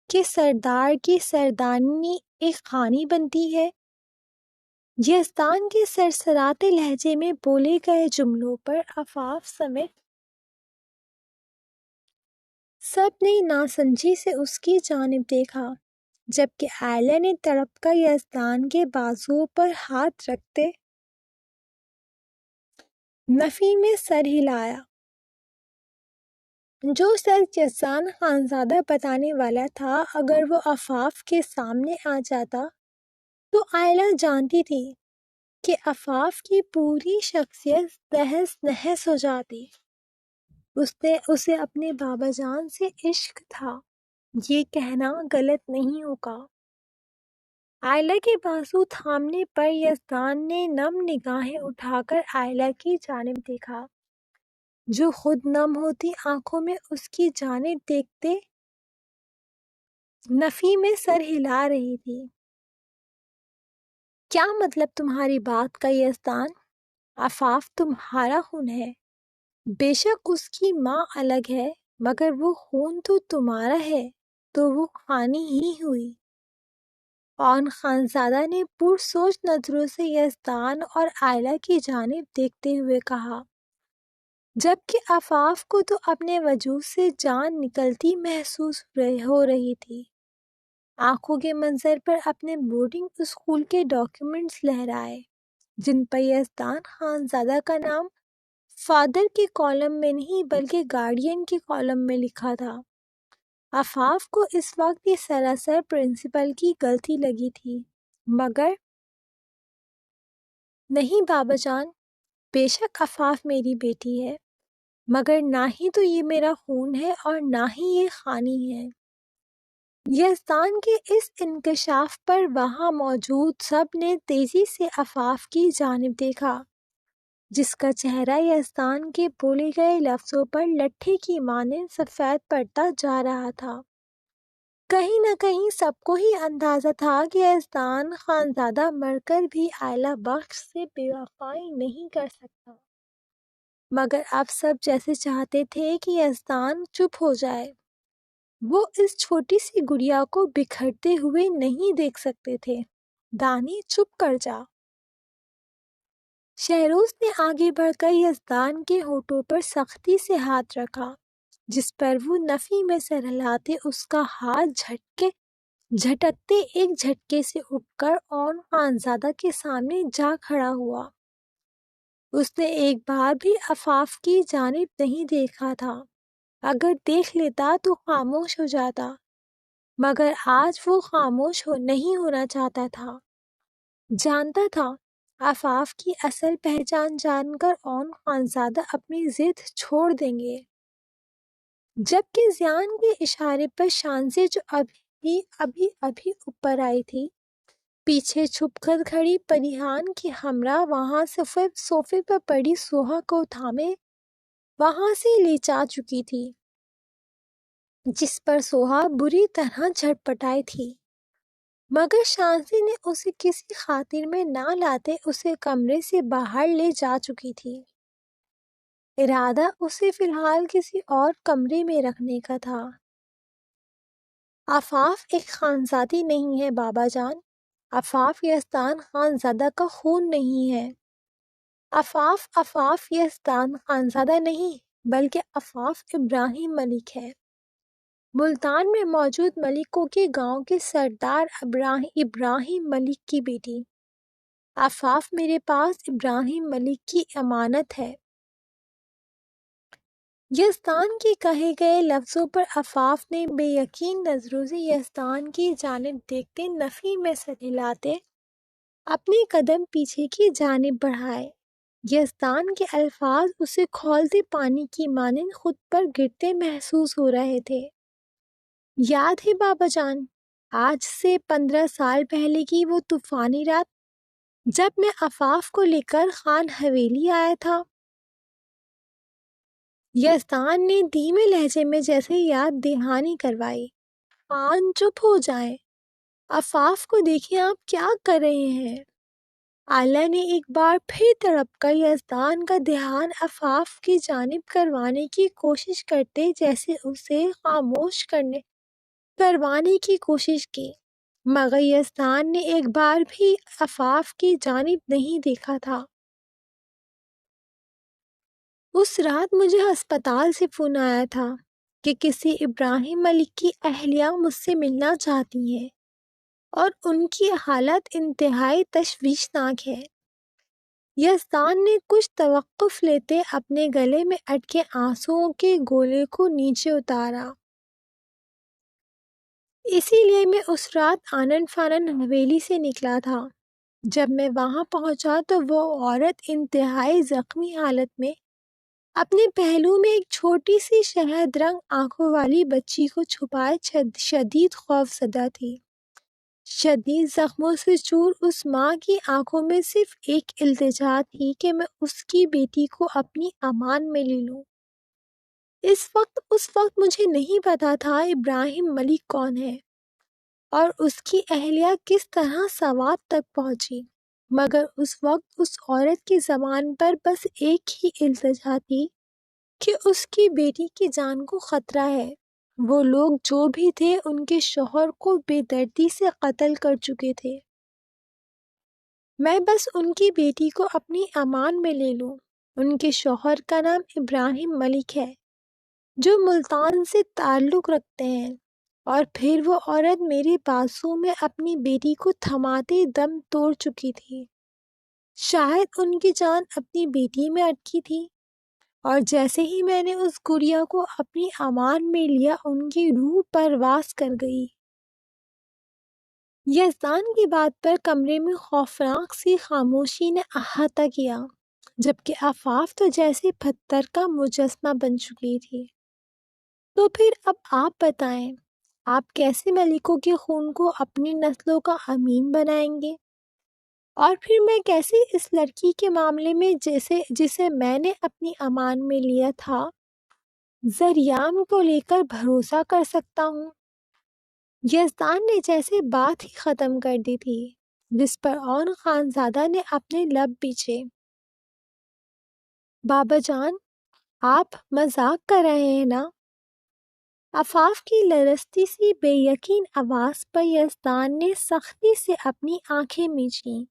کہ سردار کی سردارنی ایک خانی بنتی ہے؟ یزدان کے سرسراتے لہجے میں بولے گئے جملوں پر عفاف سمیت سب نے ناسمجھی سے اس کی جانب دیکھا، جبکہ آئلہ نے تڑپ کر یزدان کے بازو پر ہاتھ رکھتے نفی میں سر ہلایا۔ جو سچ یزدان خانزادہ بتانے والا تھا اگر وہ عفاف کے سامنے آ جاتا تو آئلہ جانتی تھی کہ عفاف کی پوری شخصیت تہس نہس ہو جاتی۔ اسے اپنے بابا جان سے عشق تھا، یہ کہنا غلط نہیں ہوگا۔ آئلہ کے بازو تھامنے پر یزدان نے نم نگاہیں اٹھا کر آئلہ کی جانب دیکھا، جو خود نم ہوتی آنکھوں میں اس کی جانب دیکھتے نفی میں سر ہلا رہی تھی۔ کیا مطلب تمہاری بات کا یزدان؟ عفاف تمہارا خون ہے، بے شک اس کی ماں الگ ہے، مگر وہ خون تو تمہارا ہے، تو وہ خانی ہی ہوئی۔ اون خانزادہ نے پرسوچ نظروں سے یزدان اور آئلہ کی جانب دیکھتے ہوئے کہا، جبکہ عفاف کو تو اپنے وجود سے جان نکلتی محسوس ہو رہی تھی۔ آنکھوں کے منظر پر اپنے بورڈنگ اسکول کے ڈاکیومنٹس لہرائے، جن پر یزدان خانزادہ کا نام فادر کے کالم میں نہیں بلکہ گارڈین کے کالم میں لکھا تھا۔ عفاف کو اس وقت یہ سراسر پرنسپل کی غلطی لگی تھی، مگر نہیں بابا جان، بے شک عفاف میری بیٹی ہے، مگر نہ ہی تو یہ میرا خون ہے اور نہ ہی یہ خانی ہے۔ یزدان کے اس انکشاف پر وہاں موجود سب نے تیزی سے عفاف کی جانب دیکھا، جس کا چہرہ یزدان کے بولے گئے لفظوں پر لٹھے کی مانند سفید پڑتا جا رہا تھا۔ کہیں نہ کہیں سب کو ہی اندازہ تھا کہ یزدان خانزادہ مر کر بھی آئلہ بخش سے بے وفائی نہیں کر سکتا، مگر اب سب جیسے چاہتے تھے کہ یزدان چپ ہو جائے۔ وہ اس چھوٹی سی گڑیا کو بکھرتے ہوئے نہیں دیکھ سکتے تھے۔ دانی چپ کر جا۔ شہروز نے آگے بڑھ کر یزدان کے ہونٹوں پر سختی سے ہاتھ رکھا، جس پر وہ نفی میں سر ہلاتے اس کا ہاتھ جھٹکتے ایک جھٹکے سے اٹھ کر اون خانزادہ کے سامنے جا کھڑا ہوا۔ اس نے ایک بار بھی عفاف کی جانب نہیں دیکھا تھا، اگر دیکھ لیتا تو خاموش ہو جاتا، مگر آج وہ خاموش نہیں ہونا چاہتا تھا۔ جانتا تھا عفاف کی اصل پہچان جان کر اون خانزادہ اپنی ضد چھوڑ دیں گے، جبکہ زیان کے اشارے پر شانزے جو ابھی اوپر آئی تھی، پیچھے چھپ کر کھڑی پریحان کی ہمراہ وہاں صوفے پر پڑی سوہا کو تھامے وہاں سے لے جا چکی تھی، جس پر سوہا بری طرح جھٹپٹائی تھی، مگر شانزی نے اسے کسی خاطر میں نہ لاتے اسے کمرے سے باہر لے جا چکی تھی۔ ارادہ اسے فی الحال کسی اور کمرے میں رکھنے کا تھا۔ عفاف ایک خانزادی نہیں ہے بابا جان، عفاف یزدان خانزادہ کا خون نہیں ہے۔ عفاف یزدان خانزادہ نہیں بلکہ عفاف ابراہیم ملک ہے، ملتان میں موجود ملکوں کے گاؤں کے سردار ابراہیم ملک کی بیٹی۔ عفاف میرے پاس ابراہیم ملک کی امانت ہے۔ یزدان کے کہے گئے لفظوں پر عفاف نے بے یقین نظروں سے یزدان کی جانب دیکھتے نفی میں سر ہلاتے اپنے قدم پیچھے کی جانب بڑھائے۔ یزدان کے الفاظ اسے کھولتے پانی کی مانند خود پر گرتے محسوس ہو رہے تھے۔ یاد ہے بابا جان، آج سے 15 سال پہلے کی وہ طوفانی رات جب میں عفاف کو لے کر خان حویلی آیا تھا؟ یزدان نے دھیمے لہجے میں جیسے یاد دہانی کروائی۔ خان چپ ہو جائیں، عفاف کو دیکھیں آپ کیا کر رہے ہیں۔ آئلہ نے ایک بار پھر تڑپ کر یزدان کا دھیان عفاف کی جانب کروانے کی کوشش کرتے جیسے اسے خاموش کروانے کی کوشش کی، مگر یزدان نے ایک بار بھی عفاف کی جانب نہیں دیکھا تھا۔ اس رات مجھے ہسپتال سے فون آیا تھا کہ کسی ابراہیم ملک کی اہلیہ مجھ سے ملنا چاہتی ہیں اور ان کی حالت انتہائی تشویشناک ہے۔ یزدان نے کچھ توقف لیتے اپنے گلے میں اٹکے آنسوؤں کے گولے کو نیچے اتارا۔ اسی لیے میں اس رات آنن فانن حویلی سے نکلا تھا۔ جب میں وہاں پہنچا تو وہ عورت انتہائی زخمی حالت میں اپنے پہلو میں ایک چھوٹی سی شہد رنگ آنکھوں والی بچی کو چھپائے شدید خوف زدہ تھی۔ شدید زخموں سے چور اس ماں کی آنکھوں میں صرف ایک التجا تھی کہ میں اس کی بیٹی کو اپنی امان میں لے لوں۔ اس وقت مجھے نہیں پتا تھا ابراہیم ملک کون ہے، اور اس کی اہلیہ کس طرح سوات تک پہنچی، مگر اس وقت اس عورت کی زبان پر بس ایک ہی التجا تھی کہ اس کی بیٹی کی جان کو خطرہ ہے۔ وہ لوگ جو بھی تھے ان کے شوہر کو بے دردی سے قتل کر چکے تھے۔ میں بس ان کی بیٹی کو اپنی امان میں لے لوں۔ ان کے شوہر کا نام ابراہیم ملک ہے جو ملتان سے تعلق رکھتے ہیں، اور پھر وہ عورت میرے بازو میں اپنی بیٹی کو تھماتے دم توڑ چکی تھی۔ شاید ان کی جان اپنی بیٹی میں اٹکی تھی، اور جیسے ہی میں نے اس گڑیا کو اپنی امان میں لیا ان کی روح پرواز کر گئی۔ یزدان کی بات پر کمرے میں خوفناک سی خاموشی نے احاطہ کیا، جبکہ آفاف تو جیسے پتھر کا مجسمہ بن چکی تھی۔ تو پھر اب آپ بتائیں، آپ کیسے ملکوں کے خون کو اپنی نسلوں کا امین بنائیں گے؟ اور پھر میں کیسے اس لڑکی کے معاملے میں جسے میں نے اپنی امان میں لیا تھا، زریام کو لے کر بھروسہ کر سکتا ہوں؟ یزدان نے جیسے بات ہی ختم کر دی تھی، جس پر اون خانزادہ نے اپنے لب پیچھے۔ بابا جان، آپ مذاق کر رہے ہیں نا؟ آفاف کی لرزتی سی بے یقین آواز پر یزدان نے سختی سے اپنی آنکھیں میچیں۔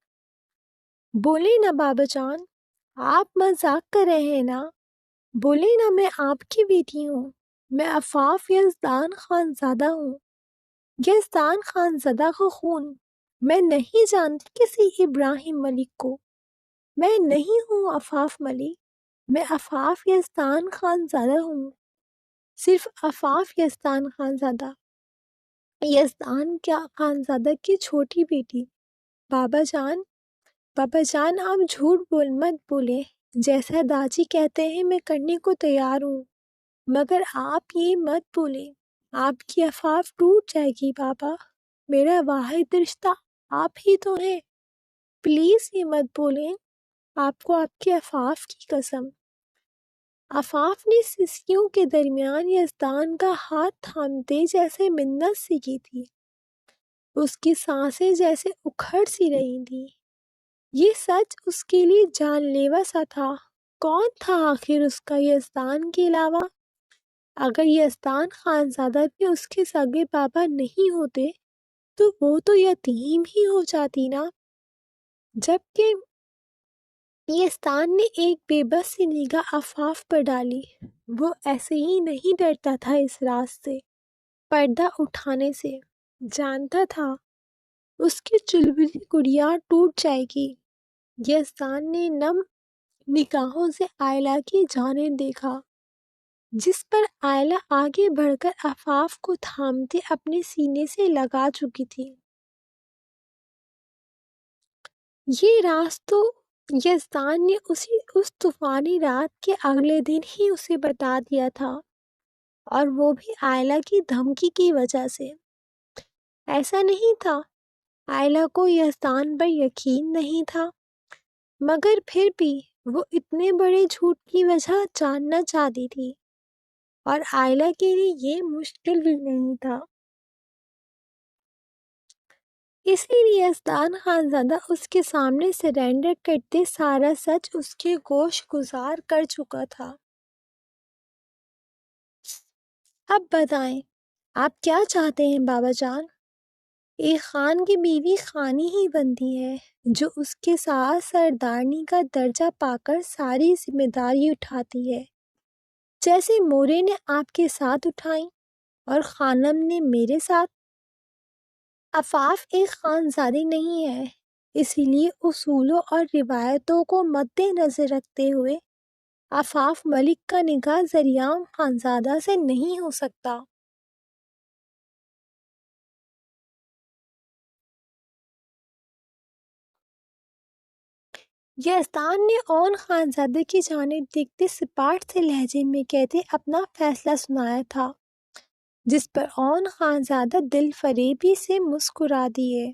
بولے نا بابا جان، آپ مذاق کر رہے ہیں نا؟ بولے نا، میں آپ کی بیٹی ہوں، میں آفاف یزدان خانزادہ ہوں۔ یزدان خانزادہ کا خون؟ میں نہیں جانتی کسی ابراہیم ملک کو۔ میں نہیں ہوں آفاف ملک، میں آفاف یزدان خانزادہ ہوں، صرف آفاف یزدان خانزادہ، یزدان کیا خانزادہ کی چھوٹی بیٹی۔ بابا جان، بابا جان، آپ جھوٹ مت بولے، جیسا داجی کہتے ہیں میں کرنے کو تیار ہوں، مگر آپ یہ مت بولے، آپ کی آفاف ٹوٹ جائے گی بابا، میرا واحد رشتہ آپ ہی تو ہیں، پلیز یہ مت بولیں، آپ کو آپ کی آفاف کی قسم۔ آفاف نے سسکیوں کے درمیان یزدان کا ہاتھ تھامتے جیسے منت سی کی تھی، اس کی سانسیں جیسے اکھڑ سی رہی تھی۔ یہ سچ اس کے لیے جان لیوا سا تھا۔ کون تھا آخر اس کا یزدان کے علاوہ؟ اگر یزدان خانزادہ بھی اس کے سگے بابا نہیں ہوتے تو وہ تو یتیم ہی ہو جاتی نا۔ جبکہ یزدان نے ایک بے بس سی نگاہ آفاف پر ڈالی۔ وہ ایسے ہی نہیں ڈرتا تھا اس راز سے، پردہ اٹھانے سے۔ جانتا تھا اس کی چلبلی گڑیا ٹوٹ جائے گی۔ یزدان نے نم نگاہوں سے آئلہ کی جانب دیکھا، جس پر آئلہ آگے بڑھ کر آفاف کو تھامتے اپنے سینے سے لگا چکی تھی۔ یہ راز تو یزدان نے اس طوفانی رات کے اگلے دن ہی اسے بتا دیا تھا، اور وہ بھی آئلہ کی دھمکی کی وجہ سے۔ ایسا نہیں تھا آئلہ کو یزدان پر یقین نہیں تھا، مگر پھر بھی وہ اتنے بڑے جھوٹ کی وجہ جاننا چاہتی تھی، اور آئلہ کے لیے یہ مشکل بھی نہیں تھا۔ اسی لیے یزدان خانزادہ اس کے سامنے سرنڈر کرتے سارا سچ اس کے گوش گزار کر چکا تھا۔ اب بتائیں، آپ کیا چاہتے ہیں بابا جان؟ ایک خان کی بیوی خانی ہی بنتی ہے جو اس کے ساتھ سردارنی کا درجہ پا کر ساری ذمہ داری اٹھاتی ہے، جیسے مورے نے آپ کے ساتھ اٹھائیں اور خانم نے میرے ساتھ۔ آفاف ایک خانزادی نہیں ہے، اسی لیے اصولوں اور روایتوں کو مد نظر رکھتے ہوئے آفاف ملک کا نکاح زریام خانزادہ سے نہیں ہو سکتا۔ یزدان نے اون خانزادے کی جانب دیکھتے سپاٹ سے لہجے میں کہتے اپنا فیصلہ سنایا تھا، جس پر اون خانزادہ دل فریبی سے مسکرا دیے۔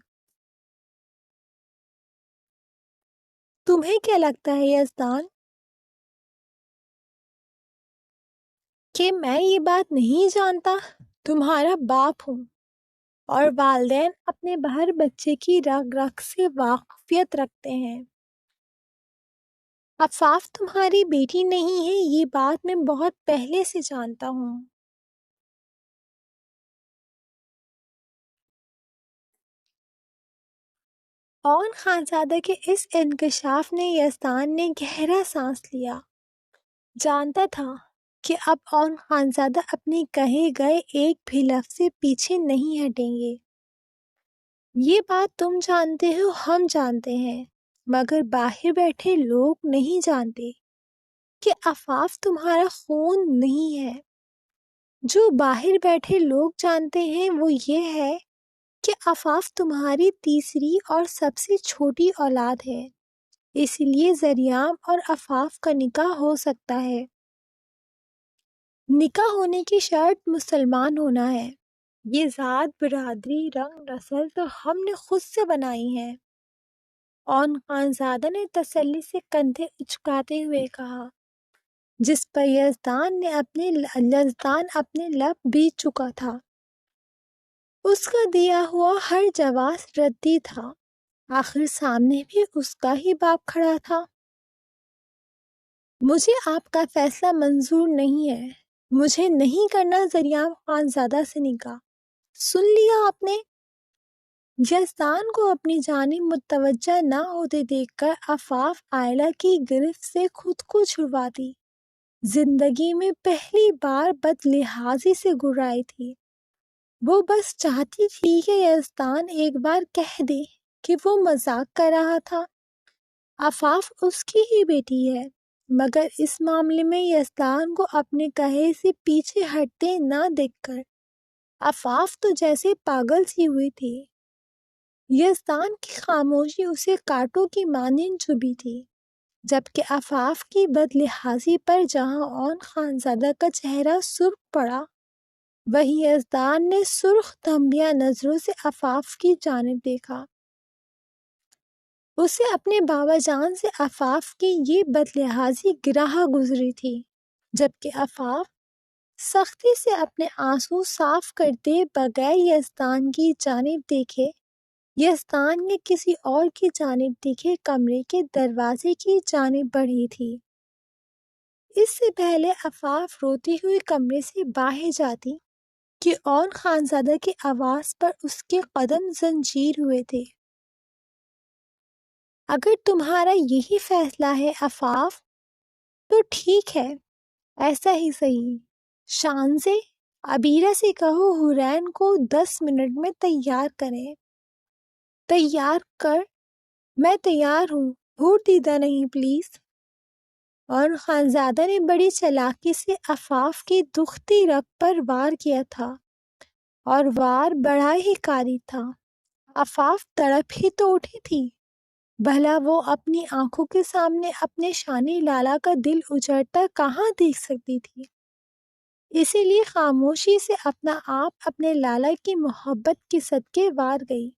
تمہیں کیا لگتا ہے یزدان کہ میں یہ بات نہیں جانتا؟ تمہارا باپ ہوں، اور والدین اپنے ہر بچے کی رگ رگ سے واقفیت رکھتے ہیں۔ عفاف تمہاری بیٹی نہیں ہے، یہ بات میں بہت پہلے سے جانتا ہوں۔ اون خانزادہ کے اس انکشاف نے یزدان نے گہرا سانس لیا۔ جانتا تھا کہ اب اون خانزادہ اپنے کہے گئے ایک بھی لفظ سے پیچھے نہیں ہٹیں گے۔ یہ بات تم جانتے ہو، ہم جانتے ہیں، مگر باہر بیٹھے لوگ نہیں جانتے کہ عفاف تمہارا خون نہیں ہے۔ جو باہر بیٹھے لوگ جانتے ہیں وہ یہ ہے کہ عفاف تمہاری تیسری اور سب سے چھوٹی اولاد ہے، اس لیے زریام اور عفاف کا نکاح ہو سکتا ہے۔ نکاح ہونے کی شرط مسلمان ہونا ہے۔ یہ ذات، برادری، رنگ، نسل تو ہم نے خود سے بنائی ہے۔ اون خانزادہ نے تسلی سے کندھے اچکاتے ہوئے کہا، جس پر یزدان اپنے لب بیت چکا تھا۔ اس کا دیا ہوا ہر جواز ردی تھا، آخر سامنے بھی اس کا ہی باپ کھڑا تھا۔ مجھے آپ کا فیصلہ منظور نہیں ہے، مجھے نہیں کرنا زریام خانزادہ سے نکاح۔ سن لیا آپ نے؟ یزدان کو اپنی جانب متوجہ نہ ہوتے دیکھ کر عفاف آئلہ کی گرفت سے خود کو چھڑوا دی۔ زندگی میں پہلی بار بد لحاظی سے گھبرائی تھی۔ وہ بس چاہتی تھی کہ یزدان ایک بار کہہ دے کہ وہ مذاق کر رہا تھا۔ عفاف اس کی ہی بیٹی ہے، مگر اس معاملے میں یزدان کو اپنے کہے سے پیچھے ہٹتے نہ دیکھ کر عفاف تو جیسے پاگل سی ہوئی تھی۔ یزدان کی خاموشی اسے کانٹوں کی مانند چبھی تھی، جبکہ عفاف کی بد لحاظی پر جہاں اون خانزادہ کا چہرہ سرخ پڑا، وہیں یزدان نے سرخ تھنبیاں نظروں سے عفاف کی جانب دیکھا۔ اسے اپنے بابا جان سے عفاف کی یہ بد لحاظی گراہ گزری تھی، جبکہ عفاف سختی سے اپنے آنسو صاف کرتے بغیر یزدان کی جانب دیکھے، یزدان نے کسی اور کی جانب دیکھے کمرے کے دروازے کی جانب بڑھی تھی۔ اس سے پہلے عفاف روتی ہوئی کمرے سے باہر جاتی کہ اون خانزادہ کی آواز پر اس کے قدم زنجیر ہوئے تھے۔ اگر تمہارا یہی فیصلہ ہے عفاف، تو ٹھیک ہے، ایسا ہی صحیح۔ شانزے، عبیرہ سے کہو حورین کو 10 منٹ میں تیار کریں۔ تیار کر؟ میں تیار ہوں، حور دیدہ نہیں پلیز۔ اور خانزادہ نے بڑی چالاکی سے عفاف کی دکھتی رگ پر وار کیا تھا، اور وار بڑا ہی کاری تھا۔ عفاف تڑپ ہی تو اٹھی تھی، بھلا وہ اپنی آنکھوں کے سامنے اپنے شانی لالا کا دل اجڑتا کہاں دیکھ سکتی تھی؟ اسی لیے خاموشی سے اپنا آپ اپنے لالا کی محبت کے صدقے وار گئی۔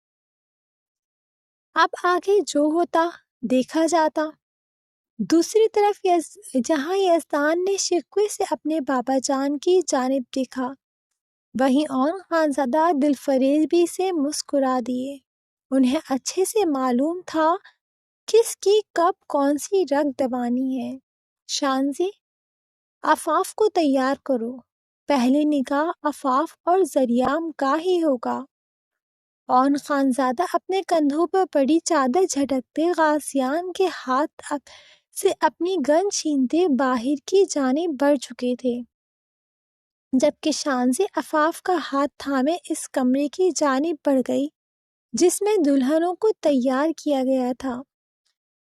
اب آگے جو ہوتا دیکھا جاتا۔ دوسری طرف جہاں یزدان نے شکوے سے اپنے بابا جان کی جانب دیکھا، وہیں اون خانزادہ دلفریبی سے مسکرا دیے۔ انہیں اچھے سے معلوم تھا کس کی کب کون سی رگ دبانی ہے۔ شانزی، عفاف کو تیار کرو، پہلے نکاح عفاف اور زریام کا ہی ہوگا۔ اون خانزادہ اپنے کندھوں پر بڑی چادر جھٹکتے غازیان کے ہاتھ سے اپنی گن چھینتے باہر کی جانب بڑھ چکے تھے، جبکہ شانزی عفاف کا ہاتھ تھامے اس کمرے کی جانب بڑھ گئی جس میں دلہنوں کو تیار کیا گیا تھا،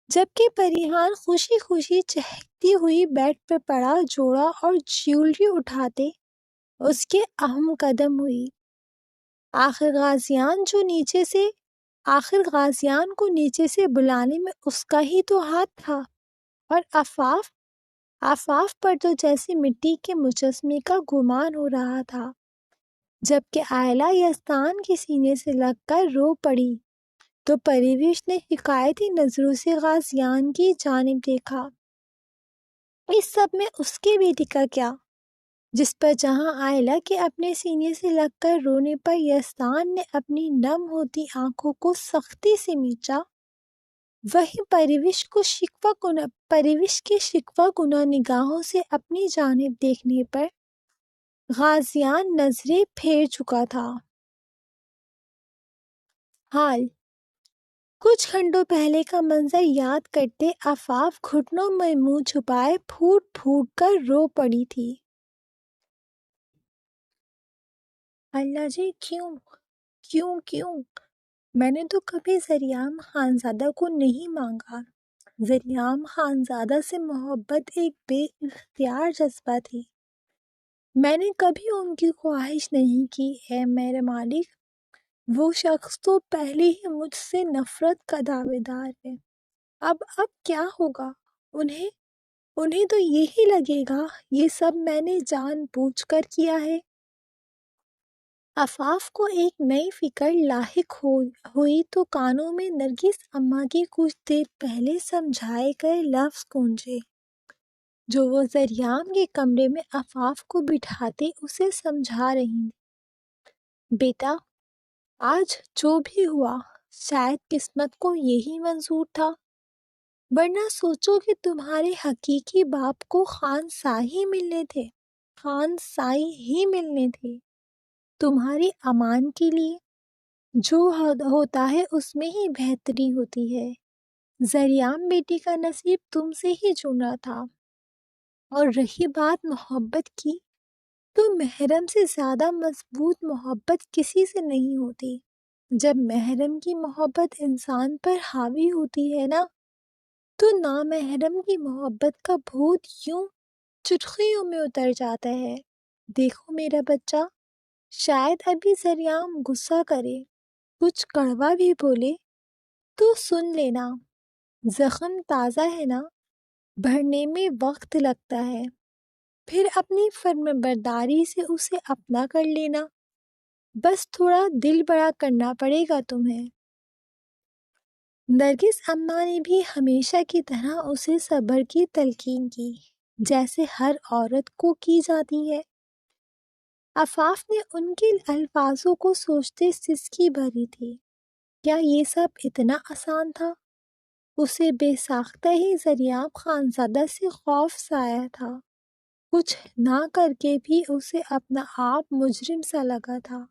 جبکہ پریحان خوشی خوشی چہکتی ہوئی بیڈ پر پڑا جوڑا اور جیولری اٹھاتے اس کے اہم قدم ہوئی۔ آخر غازیان کو نیچے سے بلانے میں اس کا ہی تو ہاتھ تھا، اور عفاف پر تو جیسے مٹی کے مجسمے کا گمان ہو رہا تھا، جبکہ آئلہ یزدان کے سینے سے لگ کر رو پڑی تو پریوش نے شکایتی نظروں سے غازیان کی جانب دیکھا۔ اس سب میں اس کی بیٹی کا کیا؟ جس پر جہاں عائلہ کے اپنے سینے سے لگ کر رونے پر یزدان نے اپنی نم ہوتی آنکھوں کو سختی سے مینچا، وہیں پروش کی شکوہ گناہ نگاہوں سے اپنی جانب دیکھنے پر غازیان نظریں پھیر چکا تھا۔ حال کچھ گھنٹوں پہلے کا منظر یاد کرتے آفاف گھٹنوں میں منہ چھپائے پھوٹ پھوٹ کر رو پڑی تھی۔ اللہ جی، کیوں کیوں کیوں؟ میں نے تو کبھی زریام خانزادہ کو نہیں مانگا۔ زریام خانزادہ سے محبت ایک بے اختیار جذبہ تھی۔ میں نے کبھی ان کی خواہش نہیں کی، اے میرے مالک، وہ شخص تو پہلے ہی مجھ سے نفرت کا دعوے دار ہے۔ اب کیا ہوگا؟ انہیں تو یہی لگے گا یہ سب میں نے جان بوجھ کر کیا ہے۔ آفاف کو ایک نئی فکر لاحق ہوئی تو کانوں میں نرگس اماں کی کچھ دیر پہلے سمجھائے گئے لفظ گونجے، جو وہ زریام کے کمرے میں آفاف کو بٹھاتے اسے سمجھا رہی۔ بیٹا، آج جو بھی ہوا شاید قسمت کو یہی منظور تھا، ورنہ سوچو کہ تمہارے حقیقی باپ کو خان سائی ہی ملنے تھے۔ تمہاری امان کے لیے جو ہوتا ہے اس میں ہی بہتری ہوتی ہے۔ زریام بیٹی کا نصیب تم سے ہی چنا تھا، اور رہی بات محبت کی، تو محرم سے زیادہ مضبوط محبت کسی سے نہیں ہوتی۔ جب محرم کی محبت انسان پر حاوی ہوتی ہے نا، تو نامحرم کی محبت کا بھوت یوں چٹکیوں میں اتر جاتا ہے۔ دیکھو میرا بچہ، شاید ابھی زریام غصہ کرے، کچھ کڑوا بھی بولے تو سن لینا، زخم تازہ ہے نا، بھرنے میں وقت لگتا ہے، پھر اپنی فرمانبرداری سے اسے اپنا کر لینا، بس تھوڑا دل بڑا کرنا پڑے گا تمہیں۔ نرگس اماں نے بھی ہمیشہ کی طرح اسے صبر کی تلقین کی، جیسے ہر عورت کو کی جاتی ہے۔ آفاف نے ان کے الفاظوں کو سوچتے سسکی بھری تھی۔ کیا یہ سب اتنا آسان تھا؟ اسے بے ساختہ ہی زریام خانزادہ سے خوف سایا تھا، کچھ نہ کر کے بھی اسے اپنا آپ مجرم سا لگا تھا۔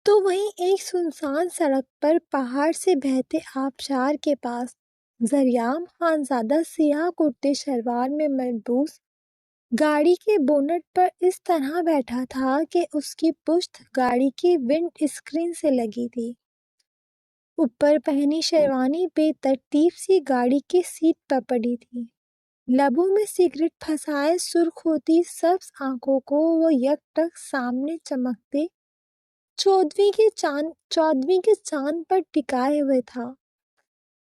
تو وہیں ایک سنسان سڑک پر پہاڑ سے بہتے آبشار کے پاس زریام خانزادہ سیاہ کرتے شلوار میں ملبوس گاڑی کے بونٹ پر اس طرح بیٹھا تھا کہ اس کی پشت گاڑی کی ونڈ اسکرین سے لگی تھی۔ اوپر پہنی شیروانی بے ترتیب سی گاڑی کی سیٹ پر پڑی تھی۔ لبوں میں سگریٹ پھنسائے سرخ ہوتی سبز آنکھوں کو وہ یک ٹک سامنے چمکتے چودھویں کے چاند پر ٹکائے ہوئے تھا۔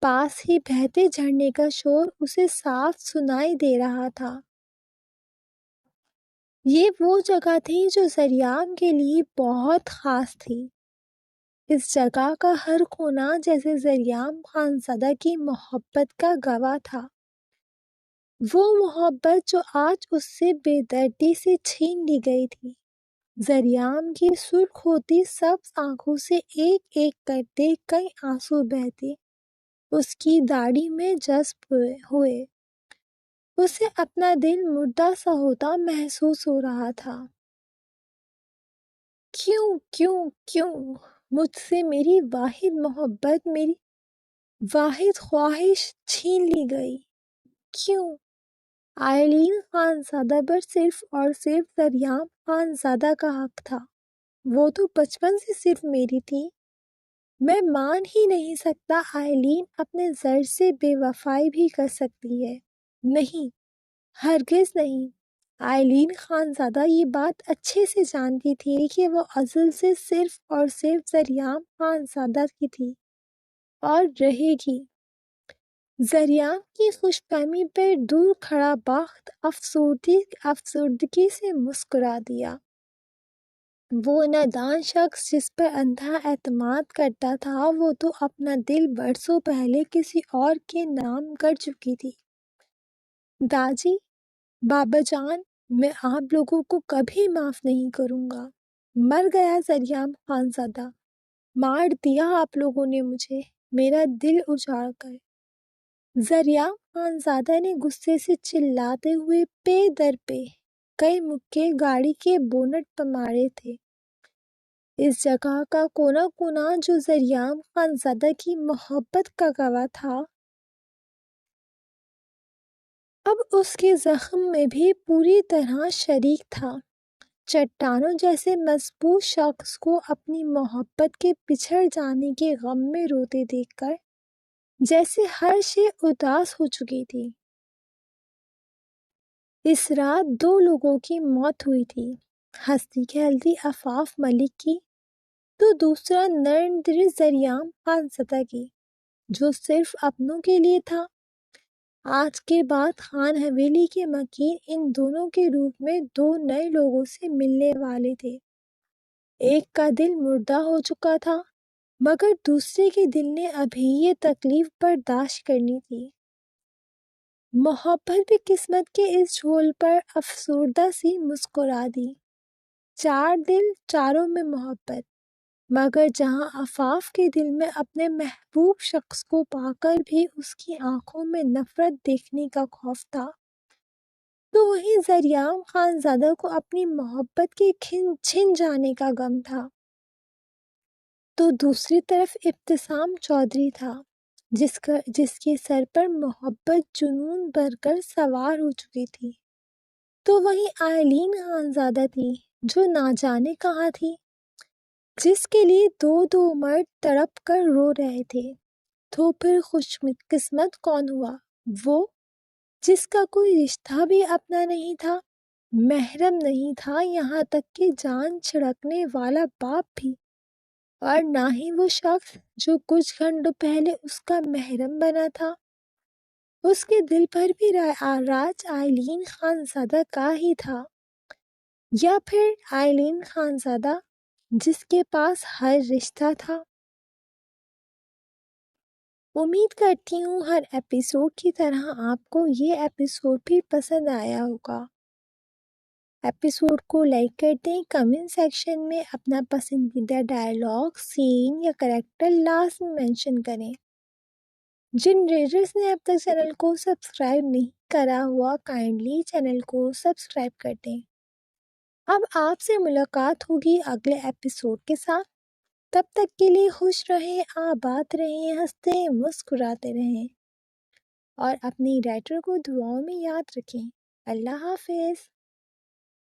پاس ہی بہتے جھرنے کا شور اسے صاف سنائی دے رہا تھا۔ یہ وہ جگہ تھی جو زریام کے لیے بہت خاص تھی۔ اس جگہ کا ہر کونا جیسے زریام خانزادہ کی محبت کا گواہ تھا، وہ محبت جو آج اس سے بے دردی سے چھین لی گئی تھی۔ زریام کی سرخ ہوتی سبز آنکھوں سے ایک ایک کرتے کئی آنسو بہتے اس کی داڑھی میں جذب ہوئے۔ اسے اپنا دل مردہ سا ہوتا محسوس ہو رہا تھا۔ کیوں کیوں کیوں مجھ سے میری واحد محبت، میری واحد خواہش چھین لی گئی؟ کیوں؟ آئلین خانزادہ پر صرف اور صرف زریام خانزادہ کا حق تھا۔ وہ تو بچپن سے صرف میری تھی۔ میں مان ہی نہیں سکتا آئلین اپنے زر سے بے وفائی بھی کر سکتی ہے۔ نہیں، ہرگز نہیں۔ آئلین خانزادہ یہ بات اچھے سے جانتی تھی کہ وہ ازل سے صرف اور صرف زریام خانزادہ کی تھی اور رہے گی۔ زریام کی خوش فہمی پر دور کھڑا بخت افسردگی سے مسکرا دیا۔ وہ نادان شخص جس پر اندھا اعتماد کرتا تھا، وہ تو اپنا دل برسوں پہلے کسی اور کے نام کر چکی تھی۔ داجی، بابا جان، میں آپ لوگوں کو کبھی معاف نہیں کروں گا۔ مر گیا زریام خان زادہ، مار دیا آپ لوگوں نے مجھے، میرا دل اجاڑ کر۔ زریام خان زادہ نے غصے سے چلاتے ہوئے پے در پہ کئی مکے گاڑی کے بونٹ پر مارے تھے۔ اس جگہ کا کونا کونا جو زریام خان زادہ کی محبت کا گواہ تھا، اب اس کے زخم میں بھی پوری طرح شریک تھا۔ چٹانوں جیسے مضبوط شخص کو اپنی محبت کے بچھڑ جانے کے غم میں روتے دیکھ کر جیسے ہر شے اداس ہو چکی تھی۔ اس رات 2 لوگوں کی موت ہوئی تھی، ہستی کھیلتی عفاف ملک کی تو دوسرا نریندر زریام خان زادہ کی، جو صرف اپنوں کے لیے تھا۔ آج کے بعد خان حویلی کے مکین ان دونوں کے روپ میں 2 نئے لوگوں سے ملنے والے تھے۔ ایک کا دل مردہ ہو چکا تھا، مگر دوسرے کے دل نے ابھی یہ تکلیف برداشت کرنی تھی۔ محبت بھی قسمت کے اس جھول پر افسردہ سی مسکرا دی۔ 4 دل، چاروں میں محبت، مگر جہاں عفاف کے دل میں اپنے محبوب شخص کو پا کر بھی اس کی آنکھوں میں نفرت دیکھنے کا خوف تھا، تو وہیں زریام خان زادہ کو اپنی محبت کے چھن جانے کا غم تھا۔ تو دوسری طرف ابتسام چودھری تھا، جس کے سر پر محبت جنون بھر کر سوار ہو چکی تھی۔ تو وہیں آئلین خان زادہ تھی، جو نہ جانے کہاں تھی، جس کے لیے 2 مرد تڑپ کر رو رہے تھے۔ تو پھر خوش قسمت کون ہوا؟ وہ جس کا کوئی رشتہ بھی اپنا نہیں تھا، محرم نہیں تھا، یہاں تک کہ جان چھڑکنے والا باپ بھی، اور نہ ہی وہ شخص جو کچھ گھنٹوں پہلے اس کا محرم بنا تھا۔ اس کے دل پر بھی راج آئلین خان زادہ کا ہی تھا، یا پھر آئلین خان زادہ جس کے پاس ہر رشتہ تھا۔ امید کرتی ہوں ہر ایپیسوڈ کی طرح آپ کو یہ ایپیسوڈ بھی پسند آیا ہوگا۔ ایپیسوڈ کو لائک کر دیں، کمنٹ سیکشن میں اپنا پسندیدہ ڈائلاگ، سین یا کریکٹر لازمی مینشن کریں۔ جن ریڈرز نے اب تک چینل کو سبسکرائب نہیں کرا ہوا، کائنڈلی چینل کو سبسکرائب کر دیں۔ اب آپ سے ملاقات ہوگی اگلے ایپیسوڈ کے ساتھ۔ تب تک کے لیے خوش رہیں، آباد رہیں، ہنستے مسکراتے رہیں، اور اپنی رائٹر کو دعاؤں میں یاد رکھیں۔ اللہ حافظ۔